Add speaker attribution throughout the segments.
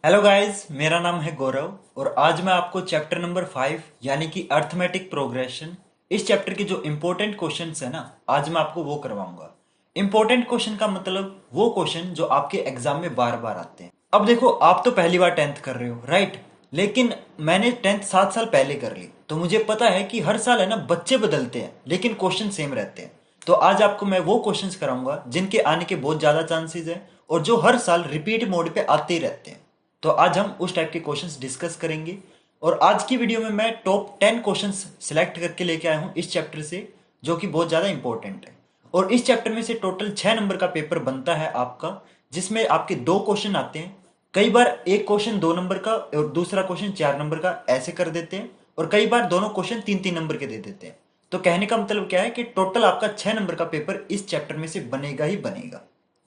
Speaker 1: Hello guys, मेरा नाम है गौरव और आज मैं आपको चैप्टर नंबर 5 यानी कि अर्थमेटिक प्रोग्रेशन इस चैप्टर के जो इम्पोर्टेंट क्वेश्चंस है ना, आज मैं आपको वो करवाऊंगा। इम्पोर्टेंट क्वेश्चन का मतलब वो क्वेश्चन जो आपके एग्जाम में बार बार आते हैं। अब देखो, आप तो पहली बार टेंथ कर रहे हो, राइट? लेकिन मैंने टेंथ 7 साल पहले कर ली, तो मुझे पता है कि हर साल है ना, बच्चे बदलते हैं लेकिन क्वेश्चन सेम रहते हैं। तो आज आपको मैं वो क्वेश्चंस कराऊंगा जिनके आने के बहुत ज्यादा चांसेस है और जो हर साल रिपीट मोड पे आते ही रहते हैं। तो आज हम उस टाइप के क्वेश्चंस डिस्कस करेंगे और आज की वीडियो में मैं टॉप 10 क्वेश्चंस सिलेक्ट करके लेके आया हूँ इस चैप्टर से, जो कि बहुत ज़्यादा इंपॉर्टेंट है। और इस चैप्टर में से टोटल 6 नंबर का पेपर बनता है आपका, जिसमें आपके 2 क्वेश्चन आते हैं। कई बार एक क्वेश्चन 2 नंबर का और दूसरा क्वेश्चन 4 नंबर का ऐसे कर देते हैं, और कई बार दोनों क्वेश्चन 3-3 नंबर के दे देते हैं। तो कहने का मतलब क्या है कि टोटल आपका 6 नंबर का पेपर इस चैप्टर में से बनेगा ही बनेगा।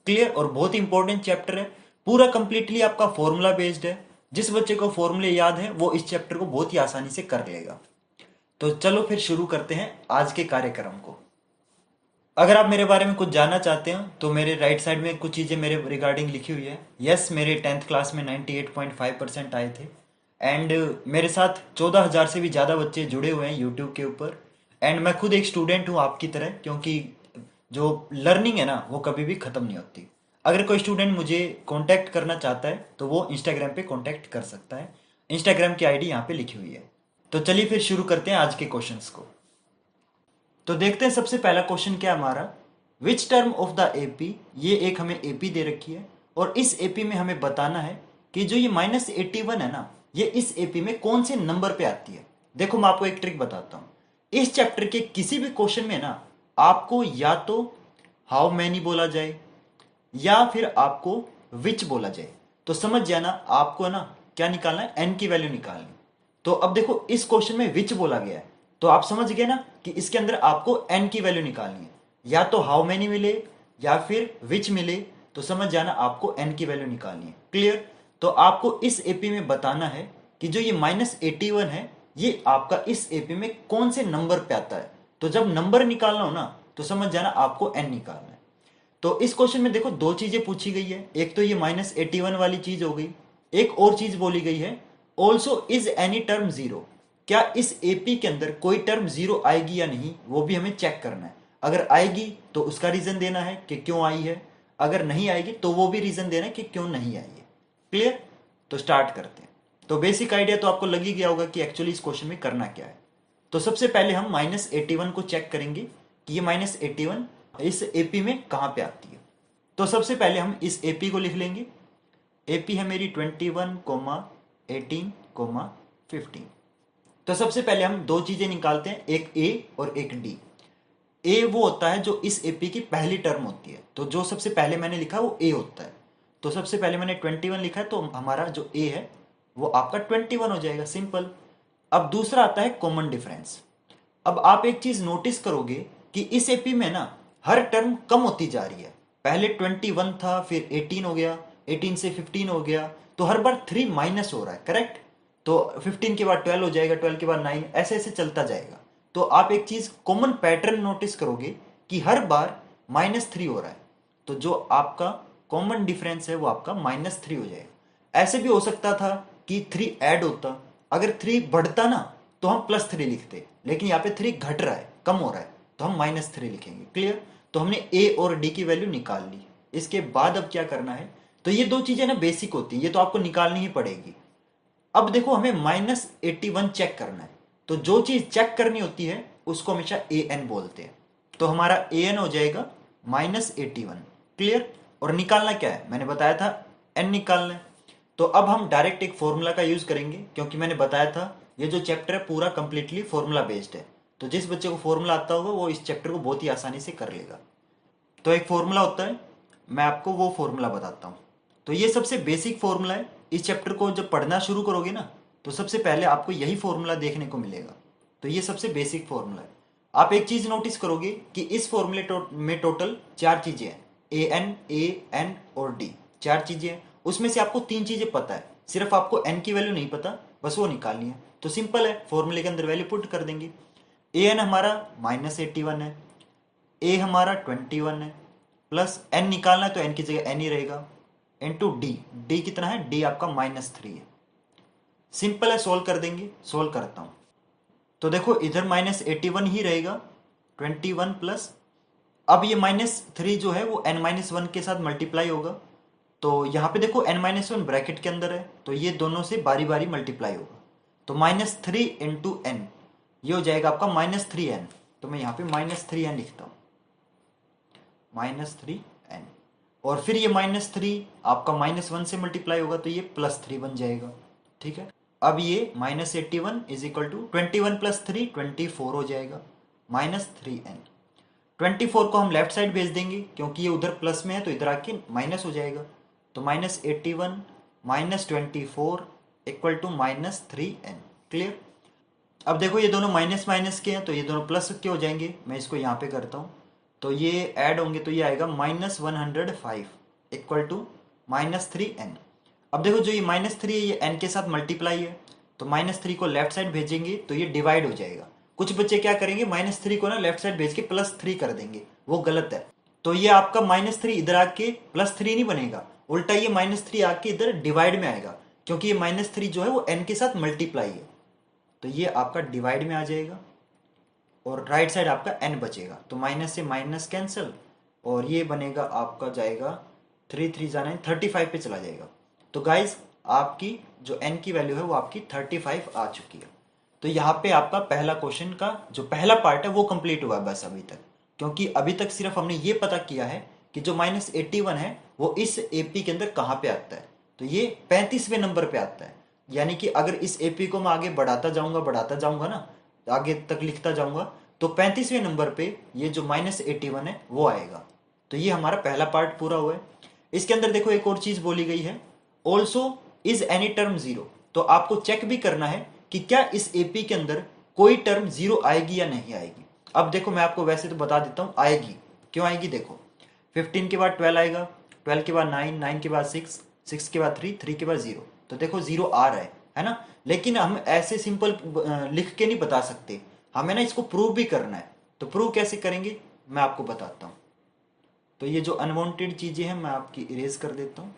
Speaker 1: क्लियर? और बहुत ही इंपॉर्टेंट चैप्टर है। पूरा कंप्लीटली आपका फॉर्मूला बेस्ड है। जिस बच्चे को फॉर्मूले याद है वो इस चैप्टर को बहुत ही आसानी से कर लेगा। तो चलो फिर शुरू करते हैं आज के कार्यक्रम को। अगर आप मेरे बारे में कुछ जानना चाहते हो तो मेरे राइट साइड में कुछ चीज़ें मेरे रिगार्डिंग लिखी हुई है। यस, मेरे टेंथ क्लास में 98.5% आए थे। एंड मेरे साथ 14,000 से भी ज़्यादा बच्चे जुड़े हुए हैं यूट्यूब के ऊपर। एंड मैं खुद एक स्टूडेंट हूँ आपकी तरह, क्योंकि जो लर्निंग है ना, वो कभी भी ख़त्म नहीं होती। अगर कोई स्टूडेंट मुझे कांटेक्ट करना चाहता है तो वो इंस्टाग्राम पे कांटेक्ट कर सकता है। इंस्टाग्राम की आईडी यहाँ पे लिखी हुई है। तो चलिए फिर शुरू करते हैं आज के क्वेश्चंस को। तो देखते हैं सबसे पहला क्वेश्चन क्या है हमारा। विच टर्म ऑफ द एपी, ये एक हमें एपी दे रखी है और इस एपी में हमें बताना है कि जो ये -81 है ना, ये इस एपी में कौन से नंबर पे आती है। देखो, मैं आपको एक ट्रिक बताता हूँ। इस चैप्टर के किसी भी क्वेश्चन में ना, आपको या तो हाउ मैनी बोला जाए या फिर आपको विच बोला जाए। तो समझ जाना, आपको ना क्या निकालना है, एन की वैल्यू निकालनी। तो अब देखो, इस क्वेश्चन में विच बोला गया है, तो आप समझ गए ना कि इसके अंदर आपको एन की वैल्यू निकालनी है। या तो हाउ मैनी मिले या फिर विच मिले, तो समझ जाना आपको एन की वैल्यू निकालनी है। क्लियर? तो आपको इस एपी में बताना है कि जो ये -81 है, ये आपका इस एपी में कौन से नंबर पे आता है। तो जब नंबर निकालना हो ना, तो समझ जाना आपको एन निकालना है। तो इस क्वेश्चन में देखो, दो चीजें पूछी गई है। एक तो ये -81 वाली चीज हो गई, एक और चीज बोली गई है, also is any term zero. क्या इस एपी के अंदर कोई टर्म जीरो आएगी या नहीं, वो भी हमें चेक करना है। अगर आएगी तो उसका रीजन देना है कि क्यों आई है। अगर नहीं आएगी तो वो भी रीजन देना है कि क्यों नहीं आई है। क्लियर? तो स्टार्ट करते हैं। तो बेसिक आइडिया तो आपको लग ही गया होगा कि एक्चुअली इस क्वेश्चन में करना क्या है। तो सबसे पहले हम -81 को चेक करेंगे कि ये -81 इस एपी में कहां पे आती है। तो सबसे पहले हम इस एपी को लिख लेंगे। एपी है मेरी 21, 18, 15। तो सबसे पहले हम दो चीजें निकालते हैं, एक ए और एक डी। ए वो होता है जो इस एपी की पहली टर्म होती है, तो जो सबसे पहले मैंने लिखा वो ए होता है। तो सबसे पहले मैंने 21 लिखा है, तो हमारा जो ए है वो आपका 21 हो जाएगा, सिंपल। अब दूसरा आता है कॉमन डिफरेंस। अब आप एक चीज नोटिस करोगे कि इस एपी में ना हर टर्म कम होती जा रही है। पहले 21 था, फिर 18 हो गया, 18 से 15 हो गया, तो हर बार 3 माइनस हो रहा है, करेक्ट? तो 15 के बाद 12 हो जाएगा, 12 के बाद 9, ऐसे ऐसे चलता जाएगा। तो आप एक चीज कॉमन पैटर्न नोटिस करोगे कि हर बार -3 हो रहा है। तो जो आपका कॉमन डिफरेंस है वो आपका -3 हो जाएगा। ऐसे भी हो सकता था कि 3 ऐड होता। अगर 3 बढ़ता ना, तो हम +3 लिखते, लेकिन यहाँ पे 3 घट रहा है, कम हो रहा है, तो हम -3 लिखेंगे। क्लियर? तो हमने ए और डी की वैल्यू निकाल ली। इसके बाद अब क्या करना है, तो ये दो चीजें ना बेसिक होती है, ये तो आपको निकालनी ही पड़ेगी। अब देखो, हमें -81 चेक करना है। तो जो चीज चेक करनी होती है उसको हमेशा ए एन बोलते हैं। तो हमारा ए एन हो जाएगा -81। क्लियर? और निकालना क्या है, मैंने बताया था एन निकालना है। तो अब हम डायरेक्ट एक फॉर्मूला का यूज करेंगे, क्योंकि मैंने बताया था ये जो चैप्टर है पूरा कंप्लीटली फॉर्मूला बेस्ड है। तो जिस बच्चे को फॉर्मूला आता होगा वो इस चैप्टर को बहुत ही आसानी से कर लेगा। तो एक फॉर्मूला होता है, मैं आपको वो फॉर्मूला बताता हूँ। तो ये सबसे बेसिक फॉर्मूला है। इस चैप्टर को जब पढ़ना शुरू करोगे ना, तो सबसे पहले आपको यही फॉर्मूला देखने को मिलेगा। तो ये सबसे बेसिक फॉर्मूला है। आप एक चीज नोटिस करोगे कि इस फॉर्मूले में टोटल 4 चीजें हैं, ए एन और डी। 4 चीजें हैं, उसमें से आपको 3 चीजें पता है, सिर्फ आपको एन की वैल्यू नहीं पता, बस वो निकालनी है। तो सिंपल है, फॉर्मूले के अंदर वैल्यू पुट कर देंगे। ए एन हमारा -81 है, ए हमारा 21 है, प्लस एन निकालना है तो एन की जगह एन ही रहेगा, इंटू डी, डी कितना है, डी आपका -3 है। सिंपल है, सोल्व कर देंगे, सोल्व करता हूं। तो देखो इधर -81 ही रहेगा, 21 प्लस, अब ये -3 जो है वो n-1 के साथ मल्टीप्लाई होगा। तो यहाँ पे देखो n-1 ब्रैकेट के अंदर है, तो ये दोनों से बारी बारी मल्टीप्लाई होगा। तो -3 इंटू एन, ये हो जाएगा आपका -3n। तो मैं यहाँ पे -3n लिखता हूँ, -3n। और फिर ये -3 आपका -1 से मल्टीप्लाई होगा, तो ये +3 बन जाएगा। ठीक है, अब ये -81 इज इक्वल टू 21 प्लस 3 24 हो जाएगा, -3n। 24 को हम लेफ्ट साइड भेज देंगे क्योंकि ये उधर प्लस में है, तो इधर आके माइनस हो जाएगा। तो -81 -24 इक्वल टू -3n। क्लियर। अब देखो ये दोनों माइनस माइनस के हैं, तो ये दोनों प्लस के हो जाएंगे। मैं इसको यहाँ पे करता हूँ, तो ये ऐड होंगे, तो ये आएगा -105 इक्वल टू -3n। अब देखो जो ये -3 है ये n के साथ मल्टीप्लाई है, तो -3 को लेफ्ट साइड भेजेंगे तो ये डिवाइड हो जाएगा। कुछ बच्चे क्या करेंगे, -3 को ना लेफ्ट साइड भेज के +3 कर देंगे, वो गलत है। तो ये आपका -3 इधर आके +3 नहीं बनेगा, उल्टा ये -3 आके इधर डिवाइड में आएगा, क्योंकि ये -3 जो है वो n के साथ मल्टीप्लाई है। तो ये आपका डिवाइड में आ जाएगा और राइट साइड आपका n बचेगा। तो माइनस से माइनस कैंसिल, और ये बनेगा आपका जाएगा 3 3 जा 9, 35 पे चला जाएगा। तो गाइज आपकी जो n की वैल्यू है वो आपकी 35 आ चुकी है। तो यहाँ पे आपका पहला क्वेश्चन का जो पहला पार्ट है वो कंप्लीट हुआ बस अभी तक, क्योंकि अभी तक सिर्फ हमने ये पता किया है कि जो -81 है वो इस एपी के अंदर कहाँ पे आता है। तो ये 35वें नंबर पे आता है, यानी कि अगर इस एपी को मैं आगे बढ़ाता जाऊंगा ना, आगे तक लिखता जाऊंगा, तो 35वें नंबर पे ये जो -81 है वो आएगा। तो ये हमारा पहला पार्ट पूरा हुआ है। इसके अंदर देखो एक और चीज बोली गई है, also is any term zero. तो आपको चेक भी करना है कि क्या इस एपी के अंदर कोई टर्म जीरो आएगी या नहीं आएगी। अब देखो मैं आपको वैसे तो बता देता हूं आएगी। क्यों आएगी, देखो 15 के बाद 12 आएगा, 12 के बाद 9, 9 के बाद 6, 6 के बाद 3, 3 के बाद 0। तो देखो 0 आ रहा है ना। लेकिन हम ऐसे सिंपल लिख के नहीं बता सकते, हमें ना इसको प्रूव भी करना है। तो प्रूव कैसे करेंगे मैं आपको बताता हूं। तो ये जो अनवांटेड चीजें हैं मैं आपकी इरेज कर देता हूं।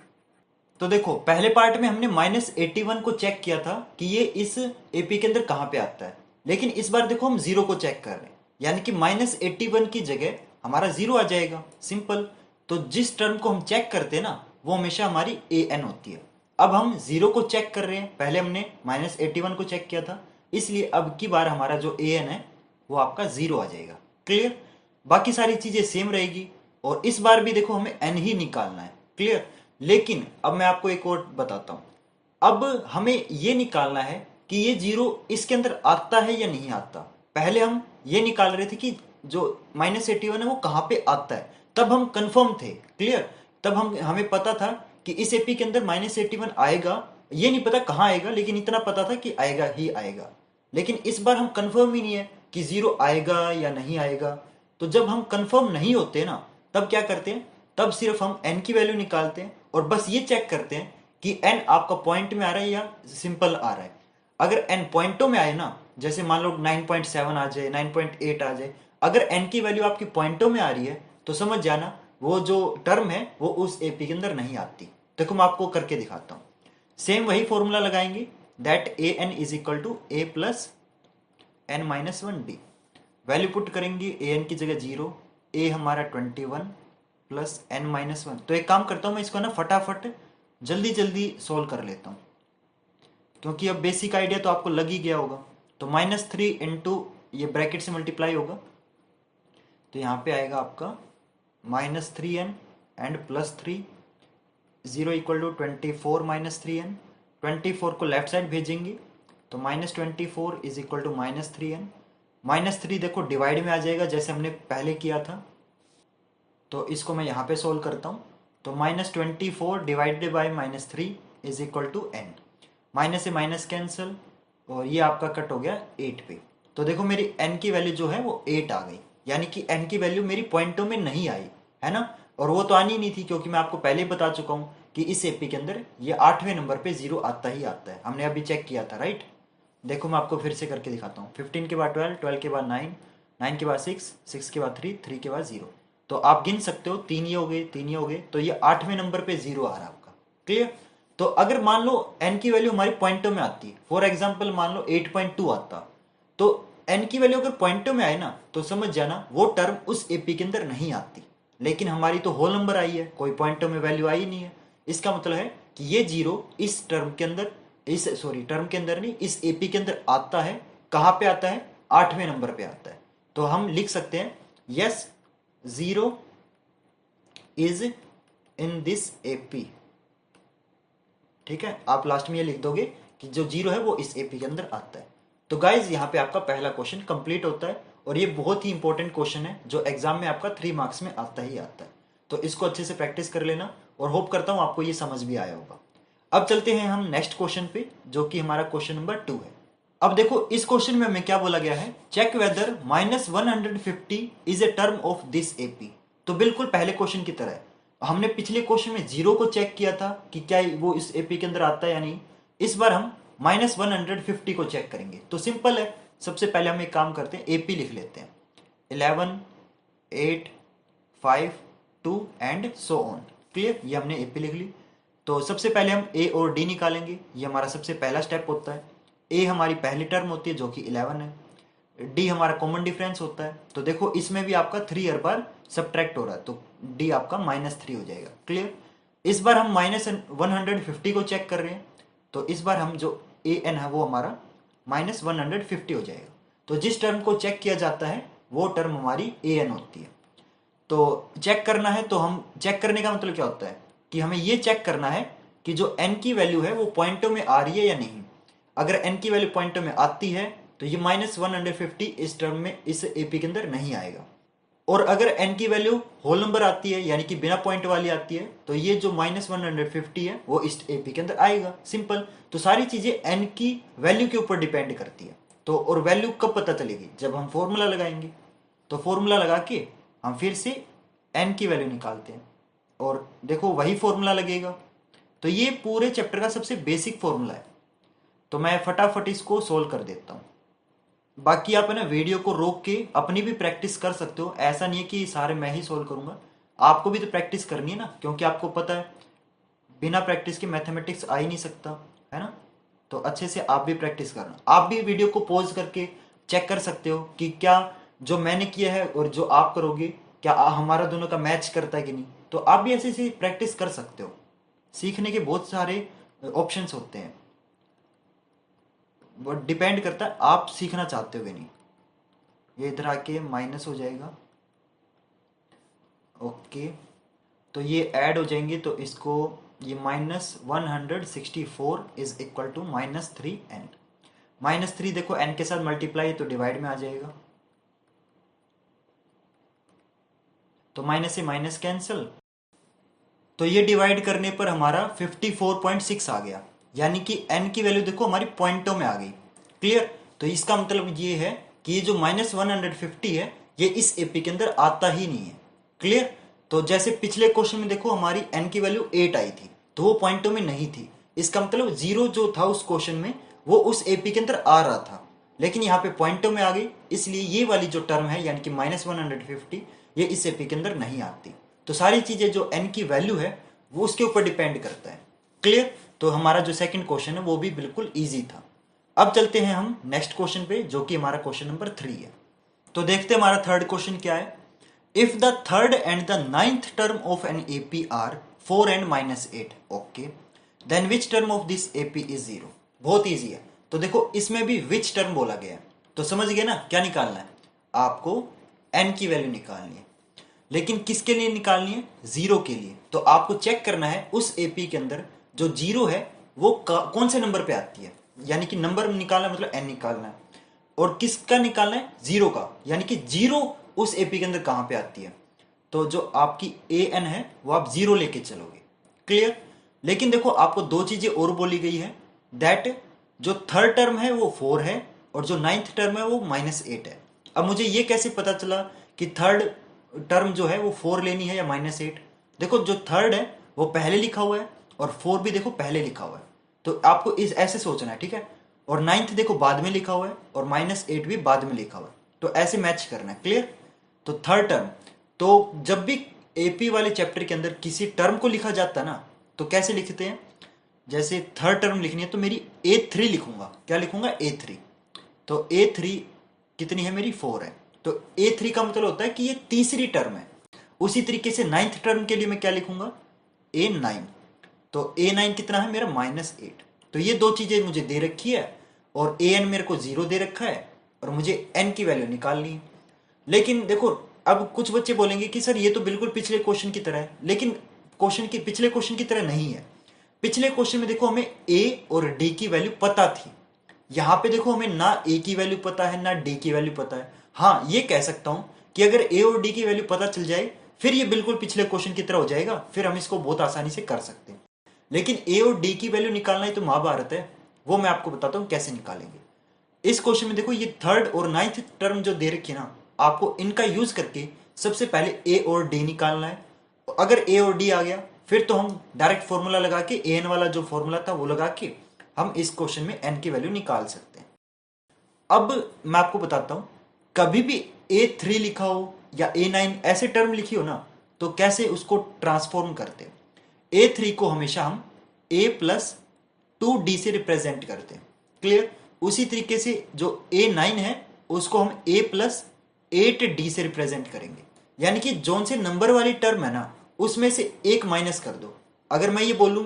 Speaker 1: तो देखो पहले पार्ट में हमने -81 को चेक किया था कि ये इस एपी के अंदर कहां पे आता है, लेकिन इस बार देखो हम 0 को चेक कर रहे हैं, यानी कि -81 की जगह हमारा 0 आ जाएगा, सिंपल। तो जिस टर्म को हम चेक करते हैं ना वो हमेशा हमारी an होती है। अब हम 0 को चेक कर रहे हैं, पहले हमने -81 को चेक किया था, इसलिए अब की बार हमारा जो an है वो आपका 0 आ जाएगा। क्लियर। बाकी सारी चीजें सेम रहेगी, और इस बार भी देखो हमें n ही निकालना है। क्लियर। लेकिन अब मैं आपको एक और बताता हूं, अब हमें यह निकालना है कि ये 0 इसके अंदर आता है या नहीं आता। पहले हम ये निकाल रहे थे कि जो -81 है वो कहां पे आता है, तब हम कंफर्म थे। क्लियर। तब हमें पता था कि इस एपी के अंदर -81 आएगा, ये नहीं पता कहां आएगा, लेकिन इतना पता था कि आएगा ही आएगा। लेकिन इस बार हम कंफर्म ही नहीं है कि 0 आएगा या नहीं आएगा। तो जब हम कंफर्म नहीं होते ना, तब क्या करते हैं, तब सिर्फ हम n की वैल्यू निकालते हैं और बस ये चेक करते हैं कि n आपका पॉइंट में आ रहा है या सिंपल आ रहा है। अगर n पॉइंटों में आए ना, जैसे मान लो 9.7 आ जाए, 9.8 आ जाए, अगर n की वैल्यू आपकी पॉइंटों में आ रही है तो समझ जाना वो जो टर्म है वो उस एपी के अंदर नहीं आती। देखो मैं आपको करके दिखाता हूं। सेम वही फॉर्मूला लगाएंगे, that a n is equal to a plus n-1d। Value put करेंगे, ए एन की जगह 0, ए हमारा 21 प्लस n-1। तो एक काम करता हूं मैं इसको ना फटाफट जल्दी जल्दी सोल्व कर लेता हूं, क्योंकि अब बेसिक आइडिया तो आपको लग ही गया होगा। तो -3 इंटू ये ब्रैकेट से मल्टीप्लाई होगा, तो यहां पे आएगा आपका -3n and +3, 0 equal to 24 -3n। 24 को लेफ्ट साइड भेजेंगे तो -24 इज इक्वल टू -3n। -3 देखो डिवाइड में आ जाएगा जैसे हमने पहले किया था, तो इसको मैं यहाँ पे सोल्व करता हूँ। तो -24 divided by -3 is equal to n। Minus से माइनस कैंसिल, और ये आपका कट हो गया 8 पे। तो देखो मेरी n की वैल्यू जो है वो 8 आ गई, यानी कि n की वैल्यू मेरी पॉइंटों में नहीं आई है ना। और वो तो आनी नहीं थी, क्योंकि मैं आपको पहले ही बता चुका हूँ कि इस एपी के अंदर ये 8वें नंबर पे 0 आता ही आता है, हमने अभी चेक किया था, राइट। देखो मैं आपको फिर से करके दिखाता हूँ। 15 के बाद 12, 12 के बाद 9, 9 के बाद 6, 6 के बाद 3, 3 के बाद 0। तो आप गिन सकते हो, 3 ये हो गए, 3 ये हो गए, तो ये 8वें नंबर पे 0 आ रहा है आपका। क्लियर। तो अगर मान लो एन की वैल्यू हमारी पॉइंटों में आती है, फॉर एग्जाम्पल मान लो 8.2 आता, तो एन की वैल्यू अगर पॉइंटों में आए ना तो समझ जाना वो टर्म उस एपी के अंदर नहीं आती। लेकिन हमारी तो होल नंबर आई है, कोई पॉइंटों में वैल्यू आई नहीं है, इसका मतलब है कि ये जीरो इस टर्म के अंदर, इस सॉरी टर्म के अंदर नहीं, इस एपी के अंदर आता है। कहां पे आता है? 8वें नंबर पे आता है। तो हम लिख सकते हैं yes, zero is in this AP. ठीक है, आप लास्ट में ये लिख दोगे कि जो जीरो है वो इस एपी के अंदर आता है। तो गाइज यहाँ पे आपका पहला क्वेश्चन कंप्लीट होता है, और ये बहुत ही इंपॉर्टेंट क्वेश्चन है जो एग्जाम में आपका 3 मार्क्स में आता ही आता है। तो इसको अच्छे से प्रैक्टिस कर लेना, और होप करता हूँ आपको ये समझ भी आया होगा। अब चलते हैं हम नेक्स्ट क्वेश्चन पे, जो कि हमारा क्वेश्चन नंबर 2 है। अब देखो इस क्वेश्चन में हमें क्या बोला गया है, check whether -150 is a term of this AP. तो बिल्कुल पहले क्वेश्चन की तरह है। हमने पिछले क्वेश्चन में जीरो को चेक किया था कि क्या वो इस एपी के अंदर आता है या नहीं। इस बार हम -150 को चेक करेंगे। तो सिंपल है, सबसे पहले हम एक काम करते हैं, एपी लिख लेते हैं, 11, 8, 5, 2 एंड सो ऑन। क्लियर, ये हमने एपी लिख ली। तो सबसे पहले हम ए और डी निकालेंगे, ये हमारा सबसे पहला स्टेप होता है। ए हमारी पहली टर्म होती है जो कि 11 है, डी हमारा कॉमन डिफरेंस होता है। तो देखो इसमें भी आपका 3 हर बार सब्ट्रैक्ट हो रहा है, तो डी आपका -3 हो जाएगा। क्लियर। इस बार हम -150 को चेक कर रहे हैं, तो इस बार हम जो ए एन है वो हमारा -150 हो जाएगा। तो जिस टर्म को चेक किया जाता है वो टर्म हमारी ए एन होती है। तो चेक करना है, तो हम चेक करने का मतलब क्या होता है कि हमें ये चेक करना है कि जो एन की वैल्यू है वो पॉइंटों में आ रही है या नहीं। अगर एन की वैल्यू पॉइंटों में आती है तो ये -150 इस टर्म में, इस एपी के अंदर नहीं आएगा। और अगर एन की वैल्यू होल नंबर आती है, यानी कि बिना पॉइंट वाली आती है, तो ये जो -150 है वो इस एपी के अंदर आएगा। सिंपल। तो सारी चीजें एन की वैल्यू के ऊपर डिपेंड करती है। तो और वैल्यू कब पता चलेगी? जब हम फॉर्मूला लगाएंगे। तो फॉर्मूला लगा के हम फिर से एन की वैल्यू निकालते हैं, और देखो वही फॉर्मूला लगेगा। तो ये पूरे चैप्टर का सबसे बेसिक फॉर्मूला है। तो मैं फटाफट इसको सोल्व कर देता हूं। बाकी आप है ना वीडियो को रोक के अपनी भी प्रैक्टिस कर सकते हो, ऐसा नहीं है कि सारे मैं ही सोल्व करूंगा, आपको भी तो प्रैक्टिस करनी है ना, क्योंकि आपको पता है बिना प्रैक्टिस के मैथमेटिक्स आ ही नहीं सकता, है ना। तो अच्छे से आप भी प्रैक्टिस करना। आप भी वीडियो को पॉज करके चेक कर सकते हो कि क्या जो मैंने किया है और जो आप करोगे क्या हमारा दोनों का मैच करता है कि नहीं। तो आप भी ऐसे ऐसे प्रैक्टिस कर सकते हो। सीखने के बहुत सारे ऑप्शंस होते हैं, वो डिपेंड करता है आप सीखना चाहते हो कि नहीं। ये इधर आके माइनस हो जाएगा, ओके। तो ये ऐड हो जाएंगे, तो इसको ये -164 इज इक्वल टू -3n। -3 देखो n के साथ मल्टीप्लाई तो डिवाइड में आ जाएगा, तो माइनस से माइनस कैंसिल। तो ये डिवाइड करने पर हमारा 54.6 आ गया, यानी कि n की वैल्यू देखो हमारी पॉइंटों में आ गई। क्लियर। तो इसका मतलब ये है कि ये जो -150 है ये इस एपी के अंदर आता ही नहीं है। क्लियर। तो जैसे पिछले क्वेश्चन में देखो हमारी n की वैल्यू 8 आई थी, तो वो पॉइंटों में नहीं थी। इसका मतलब जीरो जो था उस क्वेश्चन में वो उस एपी के अंदर आ रहा था, लेकिन यहाँ पे पॉइंटों में आ गई, इसलिए ये वाली जो टर्म है यानी कि -150 ये इस एपी के अंदर नहीं आती। तो सारी चीजें जो n की वैल्यू है वो उसके ऊपर डिपेंड करता है। क्लियर। तो हमारा जो सेकंड क्वेश्चन है वो भी बिल्कुल इजी था। अब चलते हैं हम नेक्स्ट क्वेश्चन पे, जो कि हमारा क्वेश्चन नंबर 3 है। तो देखते हैं हमारा थर्ड क्वेश्चन क्या है। If the third and the ninth term of an AP are 4 and -8, okay, then which term of this AP is 0। बहुत इजी है। तो देखो इसमें भी विच टर्म बोला गया है, तो समझ गए ना क्या निकालना है आपको, n की वैल्यू निकालनी है। लेकिन किसके लिए निकालनी है? जीरो के लिए। तो आपको चेक करना है उस एपी के अंदर जो जीरो है वो कौन से नंबर पे आती है, यानी कि नंबर निकालना मतलब n निकालना है। और किसका निकालना है? जीरो का, यानी कि जीरो उस एपी के अंदर कहां पे आती है। तो जो आपकी ए एन है वो आप जीरो लेके चलोगे। क्लियर। लेकिन देखो आपको दो चीजें और बोली गई है, दैट जो थर्ड टर्म है वो 4 है और जो नाइन्थ टर्म है वो -8 है। अब मुझे ये कैसे पता चला कि थर्ड टर्म जो है वो 4 लेनी है या -8? देखो जो थर्ड है वो पहले लिखा हुआ है और 4 भी देखो पहले लिखा हुआ है, तो आपको इस ऐसे सोचना है, ठीक है। और नाइन्थ देखो बाद में लिखा हुआ है और -8 भी बाद में लिखा हुआ है, तो ऐसे मैच करना है। क्लियर। तो थर्ड टर्म, तो जब भी एपी वाले चैप्टर के अंदर किसी टर्म को लिखा जाता है ना, तो कैसे लिखते हैं, जैसे थर्ड टर्म लिखनी है तो मेरी A3 लिखूंगा। क्या लिखूंगा? A3। तो A3 कितनी है मेरी? 4 है। तो A3 का मतलब होता है कि ये तीसरी टर्म है। उसी तरीके से नाइन्थ टर्म के लिए मैं क्या लिखूंगा? A9। तो A9 कितना है मेरा? -8। तो ये दो चीजें मुझे दे रखी है और AN मेरे को 0 दे रखा है और मुझे N की वैल्यू निकालनी है। लेकिन देखो, अब कुछ बच्चे बोलेंगे कि सर ये तो बिल्कुल पिछले क्वेश्चन की तरह है, लेकिन पिछले क्वेश्चन की तरह नहीं है। पिछले क्वेश्चन में देखो हमें A और D की वैल्यू पता थी। यहाँ पे देखो हमें ना A की वैल्यू पता है ना D की वैल्यू पता है। हाँ, ये कह सकता हूं कि अगर A और D की वैल्यू पता चल जाए फिर ये बिल्कुल पिछले क्वेश्चन की तरह हो जाएगा, फिर हम इसको बहुत आसानी से कर सकते हैं। लेकिन A और D की वैल्यू निकालना ही तो महाभारत है, वो मैं आपको बताता हूँ कैसे निकालेंगे। इस क्वेश्चन में देखो ये थर्ड और नाइन्थ टर्म जो दे रखी है ना, आपको इनका यूज करके सबसे पहले A और D निकालना है। अगर A और D आ गया फिर तो हम डायरेक्ट फॉर्मूला लगा के AN वाला जो फॉर्मूला था वो लगा के हम इस क्वेश्चन में N की वैल्यू निकाल सकते हैं। अब मैं आपको बताता हूं, कभी भी A3 लिखा हो या A9 ऐसे टर्म लिखी हो ना, तो कैसे उसको ट्रांसफॉर्म करते हैं। A3 को हमेशा हम A+2D से रिप्रेजेंट करते हैं। क्लियर? उसी तरीके से जो A9 है उसको हम A+8D से रिप्रेजेंट करेंगे। यानी कि जोन से नंबर वाली टर्म है ना, उसमें से एक माइनस कर दो। अगर मैं ये बोलूं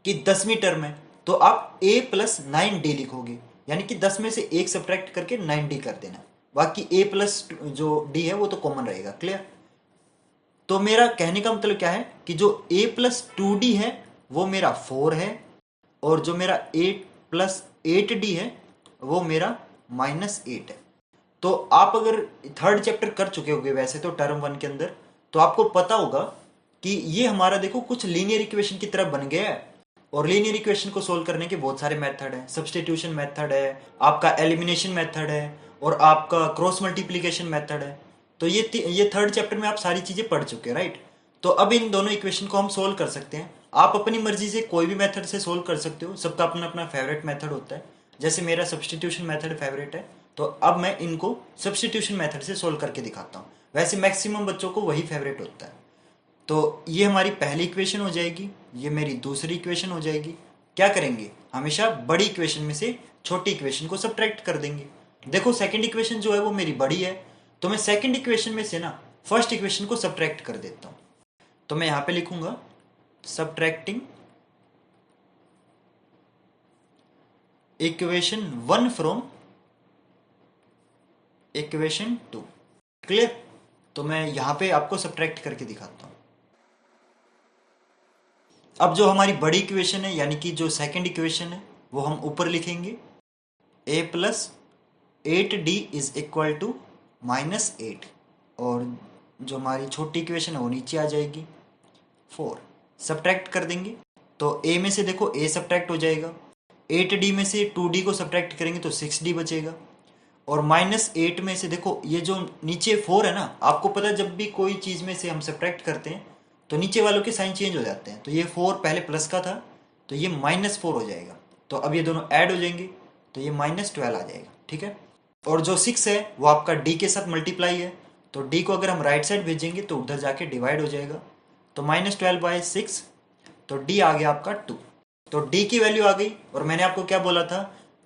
Speaker 1: कि 10वीं टर्म है तो आप A+9D लिखोगे, यानी कि 10 में से एक सब्ट्रैक्ट करके 9D कर देना। बाकी A+ जो D है वो तो कॉमन रहेगा। क्लियर? तो मेरा कहने का मतलब क्या है कि जो A+2D है वो मेरा 4 है और जो मेरा A+8D है वो मेरा -8 है। तो आप अगर थर्ड चैप्टर कर चुके होगे वैसे तो टर्म 1 के अंदर, तो आपको पता होगा कि ये हमारा देखो कुछ लीनियर इक्वेशन की तरह बन गया है। और लीनियर इक्वेशन को सोल्व करने के बहुत सारे मेथड हैं। सब्स्टिट्यूशन मेथड है, आपका एलिमिनेशन मेथड है और आपका क्रॉस मल्टीप्लिकेशन मेथड है। तो ये थर्ड चैप्टर में आप सारी चीजें पढ़ चुके हैं, राइट? तो अब इन दोनों इक्वेशन को हम सोल्व कर सकते हैं। आप अपनी मर्जी से कोई भी मेथड से सोल्व कर सकते हो, सबका अपना अपना फेवरेट मेथड होता है। जैसे मेरा सब्स्टिट्यूशन मेथड फेवरेट है, तो अब मैं इनको सब्स्टिट्यूशन मेथड से सोल्व करके दिखाता हूँ। वैसे मैक्सिमम बच्चों को वही फेवरेट होता है। तो ये हमारी पहली इक्वेशन हो जाएगी, ये मेरी दूसरी इक्वेशन हो जाएगी। क्या करेंगे? हमेशा बड़ी इक्वेशन में से छोटी इक्वेशन को सब्ट्रैक्ट कर देंगे। देखो सेकंड इक्वेशन जो है वो मेरी बड़ी है, तो मैं सेकंड इक्वेशन में से ना फर्स्ट इक्वेशन को सब्ट्रैक्ट कर देता हूं। तो मैं यहां पे लिखूंगा subtracting equation 1 from equation 2। Clear? तो मैं यहां पे आपको सब्ट्रैक्ट करके दिखाता हूं। अब जो हमारी बड़ी इक्वेशन है यानी कि जो सेकंड इक्वेशन है वो हम ऊपर लिखेंगे, A+8D इज इक्वल टू -8। और जो हमारी छोटी इक्वेशन है वो नीचे आ जाएगी 4। सब्ट्रैक्ट कर देंगे तो A में से देखो A सब्ट्रैक्ट हो जाएगा, 8D में से 2D को सब्ट्रैक्ट करेंगे तो 6D बचेगा। और -8 में से देखो ये जो नीचे 4 है ना, आपको पता है जब भी कोई चीज़ में से हम सब्ट्रैक्ट करते हैं तो नीचे वालों के साइन चेंज हो जाते हैं। तो ये 4 पहले प्लस का था तो ये -4 हो जाएगा। तो अब ये दोनों ऐड हो जाएंगे तो ये -12 आ जाएगा। ठीक है? और जो 6 है वो आपका D के साथ मल्टीप्लाई है, तो D को अगर हम राइट साइड भेजेंगे तो उधर जाके डिवाइड हो जाएगा। तो -12/6, तो D आ गया आपका 2। तो D की वैल्यू आ गई। और मैंने आपको क्या बोला था,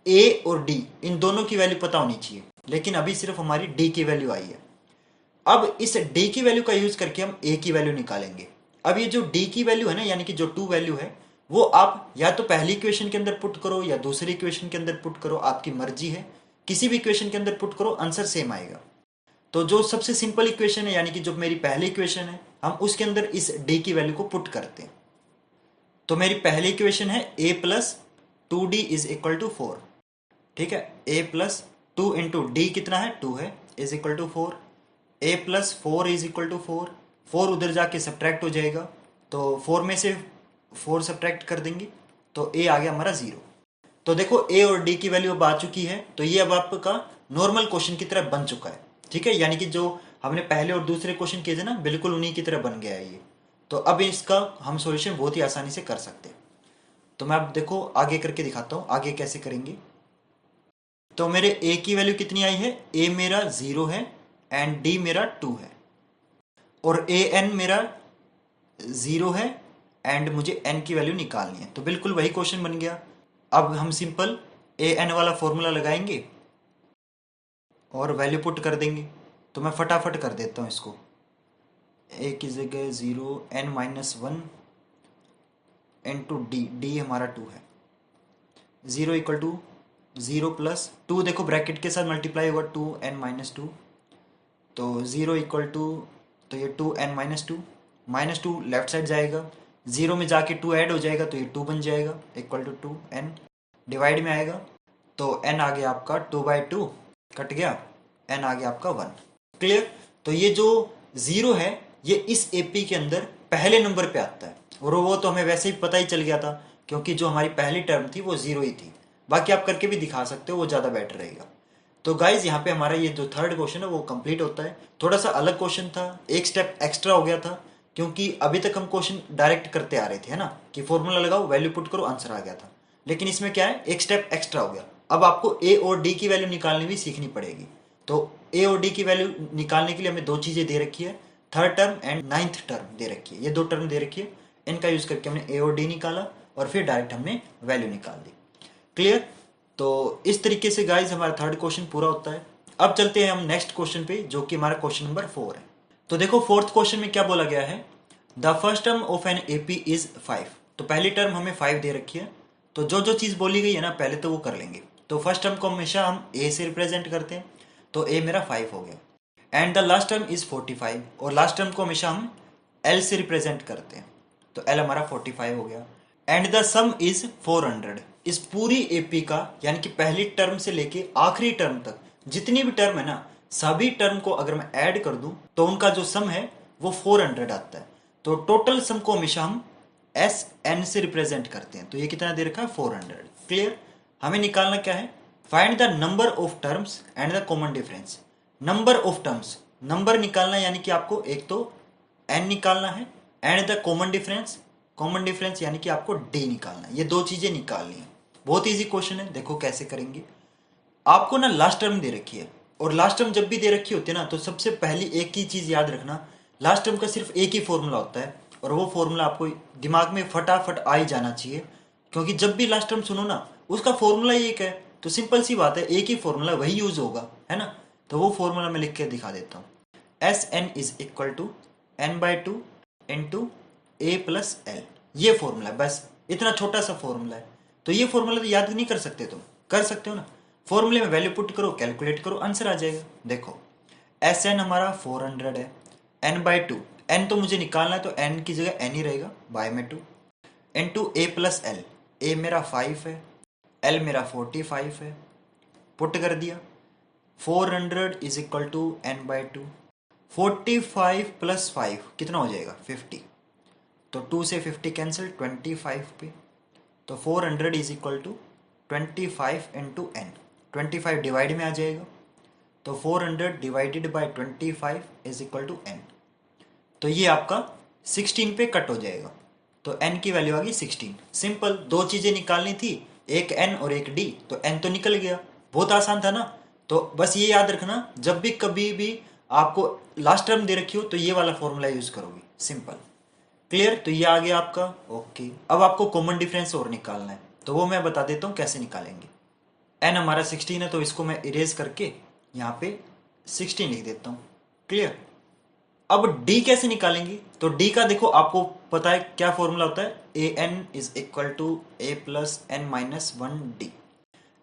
Speaker 1: A और D इन दोनों की वैल्यू पता होनी चाहिए, लेकिन अभी सिर्फ हमारी D की वैल्यू आई है। अब इस D की वैल्यू का यूज करके हम A की वैल्यू निकालेंगे। अब ये जो D की वैल्यू है ना, यानी कि जो 2 वैल्यू है, वो आप या तो पहली इक्वेशन के अंदर पुट करो या दूसरी इक्वेशन के अंदर पुट करो, आपकी मर्जी है। किसी भी इक्वेशन के अंदर पुट करो, आंसर सेम आएगा। तो जो सबसे सिंपल इक्वेशन है यानी कि जो मेरी पहली इक्वेशन है, हम उसके अंदर इस D की वैल्यू को पुट करते हैं। तो मेरी पहली इक्वेशन है A+2D इज इक्वल टू 4। ठीक है? A+2 इंटू D कितना है? 2 है, is equal to 4। A+4 is equal to 4। 4 उधर जाके सब्ट्रैक्ट हो जाएगा, तो 4 में से 4 सब्ट्रैक्ट कर देंगे तो A आ गया हमारा 0। तो देखो A और D की वैल्यू अब आ चुकी है, तो ये अब आपका नॉर्मल क्वेश्चन की तरह बन चुका है। ठीक है? यानी कि जो हमने पहले और दूसरे क्वेश्चन किए थे ना, बिल्कुल उन्हीं की तरह बन गया है ये। तो अब इसका हम सॉल्यूशन बहुत ही आसानी से कर सकते हैं। तो मैं अब देखो आगे करके दिखाता हूँ आगे कैसे करेंगे। तो मेरे A की वैल्यू कितनी आई है? A मेरा 0 है एंड D मेरा 2 है। और AN मेरा 0 है एंड मुझे n की वैल्यू निकालनी है। तो बिल्कुल वही क्वेश्चन बन गया। अब हम सिंपल an वाला फॉर्मूला लगाएंगे और वैल्यू पुट कर देंगे। तो मैं फटाफट कर देता हूँ इसको। a की जगह 0 n-1 इंटू डी हमारा 2 है। 0 इक्वल टू 0 प्लस 2, देखो ब्रैकेट के साथ मल्टीप्लाई होगा 2n-2, तो 0 इक्वल टू, तो ये 2n-2, -2 लेफ्ट साइड जाएगा, 0 में जाके 2 ऐड हो जाएगा तो ये 2 बन जाएगा, इक्वल टू 2n, डिवाइड में आएगा तो n आ गया आपका 2/2, कट गया, n आ गया आपका 1। क्लियर। तो ये जो 0 है ये इस एपी के अंदर पहले नंबर पे आता है, और वो तो हमें वैसे ही पता ही चल गया था क्योंकि जो हमारी पहली टर्म थी वो 0 ही थी। बाकी आप करके भी दिखा सकते हो, वो ज़्यादा बेटर रहेगा। तो गाइज यहाँ पे हमारा ये जो थर्ड क्वेश्चन है वो कंप्लीट होता है। थोड़ा सा अलग क्वेश्चन था, एक स्टेप एक्स्ट्रा हो गया था, क्योंकि अभी तक हम क्वेश्चन डायरेक्ट करते आ रहे थे, है ना, कि फॉर्मूला लगाओ, वैल्यू पुट करो, आंसर आ गया था। लेकिन इसमें क्या है, एक स्टेप एक्स्ट्रा हो गया। अब आपको ए और डी की वैल्यू निकालनी भी सीखनी पड़ेगी। तो ए और डी की वैल्यू निकालने के लिए हमें दो चीजें दे रखी है, third term and ninth term दे रखी है। ये दो टर्म दे रखी है, इनका यूज करके हमने ए और डी निकाला और फिर डायरेक्ट हमने वैल्यू निकाल दी। क्लियर। तो इस तरीके से गाइज हमारा थर्ड क्वेश्चन पूरा होता है। अब चलते हैं हम नेक्स्ट क्वेश्चन पे, जो कि हमारा क्वेश्चन नंबर 4 है। तो देखो फोर्थ क्वेश्चन में क्या बोला गया है, the first term of an AP is 5। तो पहली टर्म हमें 5 दे रखी है, तो जो जो चीज बोली गई है ना पहले तो वो कर लेंगे। तो फर्स्ट टर्म को हमेशा हम ए से रिप्रेजेंट करते हैं, तो ए मेरा 5 हो गया। And the last term is 45, और लास्ट टर्म को हमेशा हम एल से रिप्रेजेंट करते हैं, तो एल हमारा 45 हो गया। And the some is 400। इस पूरी एपी का यानी कि पहली टर्म से लेके आखिरी टर्म तक जितनी भी टर्म है ना, सभी टर्म को अगर मैं ऐड कर दूं तो उनका जो सम है वो 400 आता है। तो टोटल सम को हमेशा हम एस एन से रिप्रेजेंट करते हैं। तो ये कितना दे रखा है, 400। क्लियर। हमें निकालना क्या है, find the number of terms and the common difference. Number of terms, number निकालना यानी कि आपको एक तो एन निकालना है, and the common difference, common difference यानी कि आपको डी निकालना है। ये दो चीजें निकालनी है। बहुत इजी क्वेश्चन है, देखो कैसे करेंगे। आपको ना लास्ट टर्म दे रखी है, और लास्ट टर्म जब भी दे रखी होती है ना, तो सबसे पहली एक ही चीज याद रखना, लास्ट टर्म का सिर्फ एक ही फॉर्मूला होता है, और वो फॉर्मूला आपको दिमाग में फटाफट आ ही जाना चाहिए, क्योंकि जब भी लास्ट टर्म सुनो ना उसका फॉर्मूला ही एक है। तो सिंपल सी बात है, एक ही फॉर्मूला वही यूज होगा, है ना। तो वो फॉर्मूला मैं लिख के दिखा देता हूँ। S n is equal to n/2 into a plus l. ये फॉर्मूला है, बस इतना छोटा सा फॉर्मूला है। तो ये फॉर्मूला तो याद नहीं कर सकते, तुम कर सकते हो ना। फॉर्मूले में वैल्यू पुट करो, कैलकुलेट करो, आंसर आ जाएगा। देखो एस एन हमारा 400 है, n/2, n तो मुझे निकालना है तो n की जगह n ही रहेगा, बाय में 2, इंटू ए प्लस एल। ए मेरा 5 है, एल मेरा 45 है, पुट कर दिया। 400 is equal to n/2, 45 plus 5 कितना हो जाएगा, 50। तो 2 से 50 कैंसिल, 25 पे। तो 400 is equal to 25 into n, 25 divide में आ जाएगा, तो 400 divided by 25 is equal to n. तो ये आपका 16 पे कट हो जाएगा, तो n की वैल्यू आ गई 16। सिंपल, दो चीजें निकालनी थी, एक n और एक d, तो n तो निकल गया, बहुत आसान था ना। तो बस ये याद रखना, जब भी कभी भी आपको लास्ट टर्म दे रखी हो तो ये वाला फॉर्मूला यूज करोगे, सिंपल। क्लियर। तो ये आ गया आपका, ओके। अब आपको कॉमन डिफरेंस और निकालना है, तो वो मैं बता देता हूँ कैसे निकालेंगे। n हमारा 16 है, तो इसको मैं इरेज करके यहाँ पे 16 लिख देता हूँ। क्लियर। अब d कैसे निकालेंगे, तो d का देखो आपको पता है क्या फॉर्मूला होता है, a n is equal to a plus n-1 d।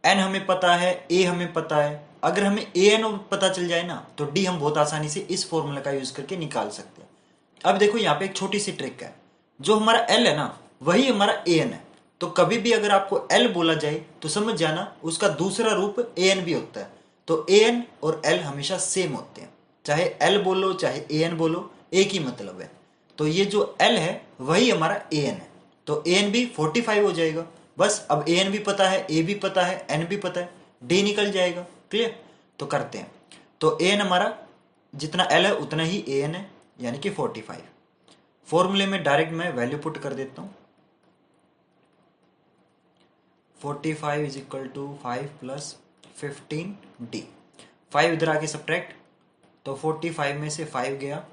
Speaker 1: n हमें पता है, a हमें पता है, अगर हमें ए एन पता चल जाए ना तो d हम बहुत आसानी से इस फॉर्मूला का यूज करके निकाल सकते हैं। अब देखो यहाँ पे एक छोटी सी ट्रिक है, जो हमारा L है ना वही हमारा AN है। तो कभी भी अगर आपको L बोला जाए तो समझ जाना उसका दूसरा रूप AN भी होता है। तो AN और L हमेशा सेम होते हैं, चाहे L बोलो चाहे AN बोलो, एक ही मतलब है। तो ये जो L है वही हमारा AN है, तो AN भी 45 हो जाएगा। बस अब AN भी पता है, A भी पता है, N भी पता है, D निकल जाएगा। क्लियर। तो करते हैं, तो AN हमारा जितना L है उतना ही AN है, यानी कि 45। फॉर्मूले में डायरेक्ट मैं वैल्यू पुट कर देता हूँ, 45 is equal to 5 plus 15d। 5 इधर आके सब्ट्रैक्ट, तो 45 में से 5 गया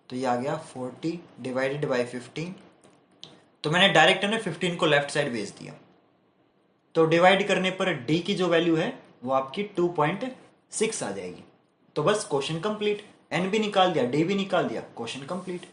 Speaker 1: तो ये आ गया 40 डिवाइडेड बाई 15। तो मैंने डायरेक्ट ने 15 को लेफ्ट साइड भेज दिया। तो डिवाइड करने पर डी की जो वैल्यू है वो आपकी 2.6 आ जाएगी। तो बस क्वेश्चन कंप्लीट। एन भी निकाल दिया, डी भी निकाल दिया, क्वेश्चन कंप्लीट।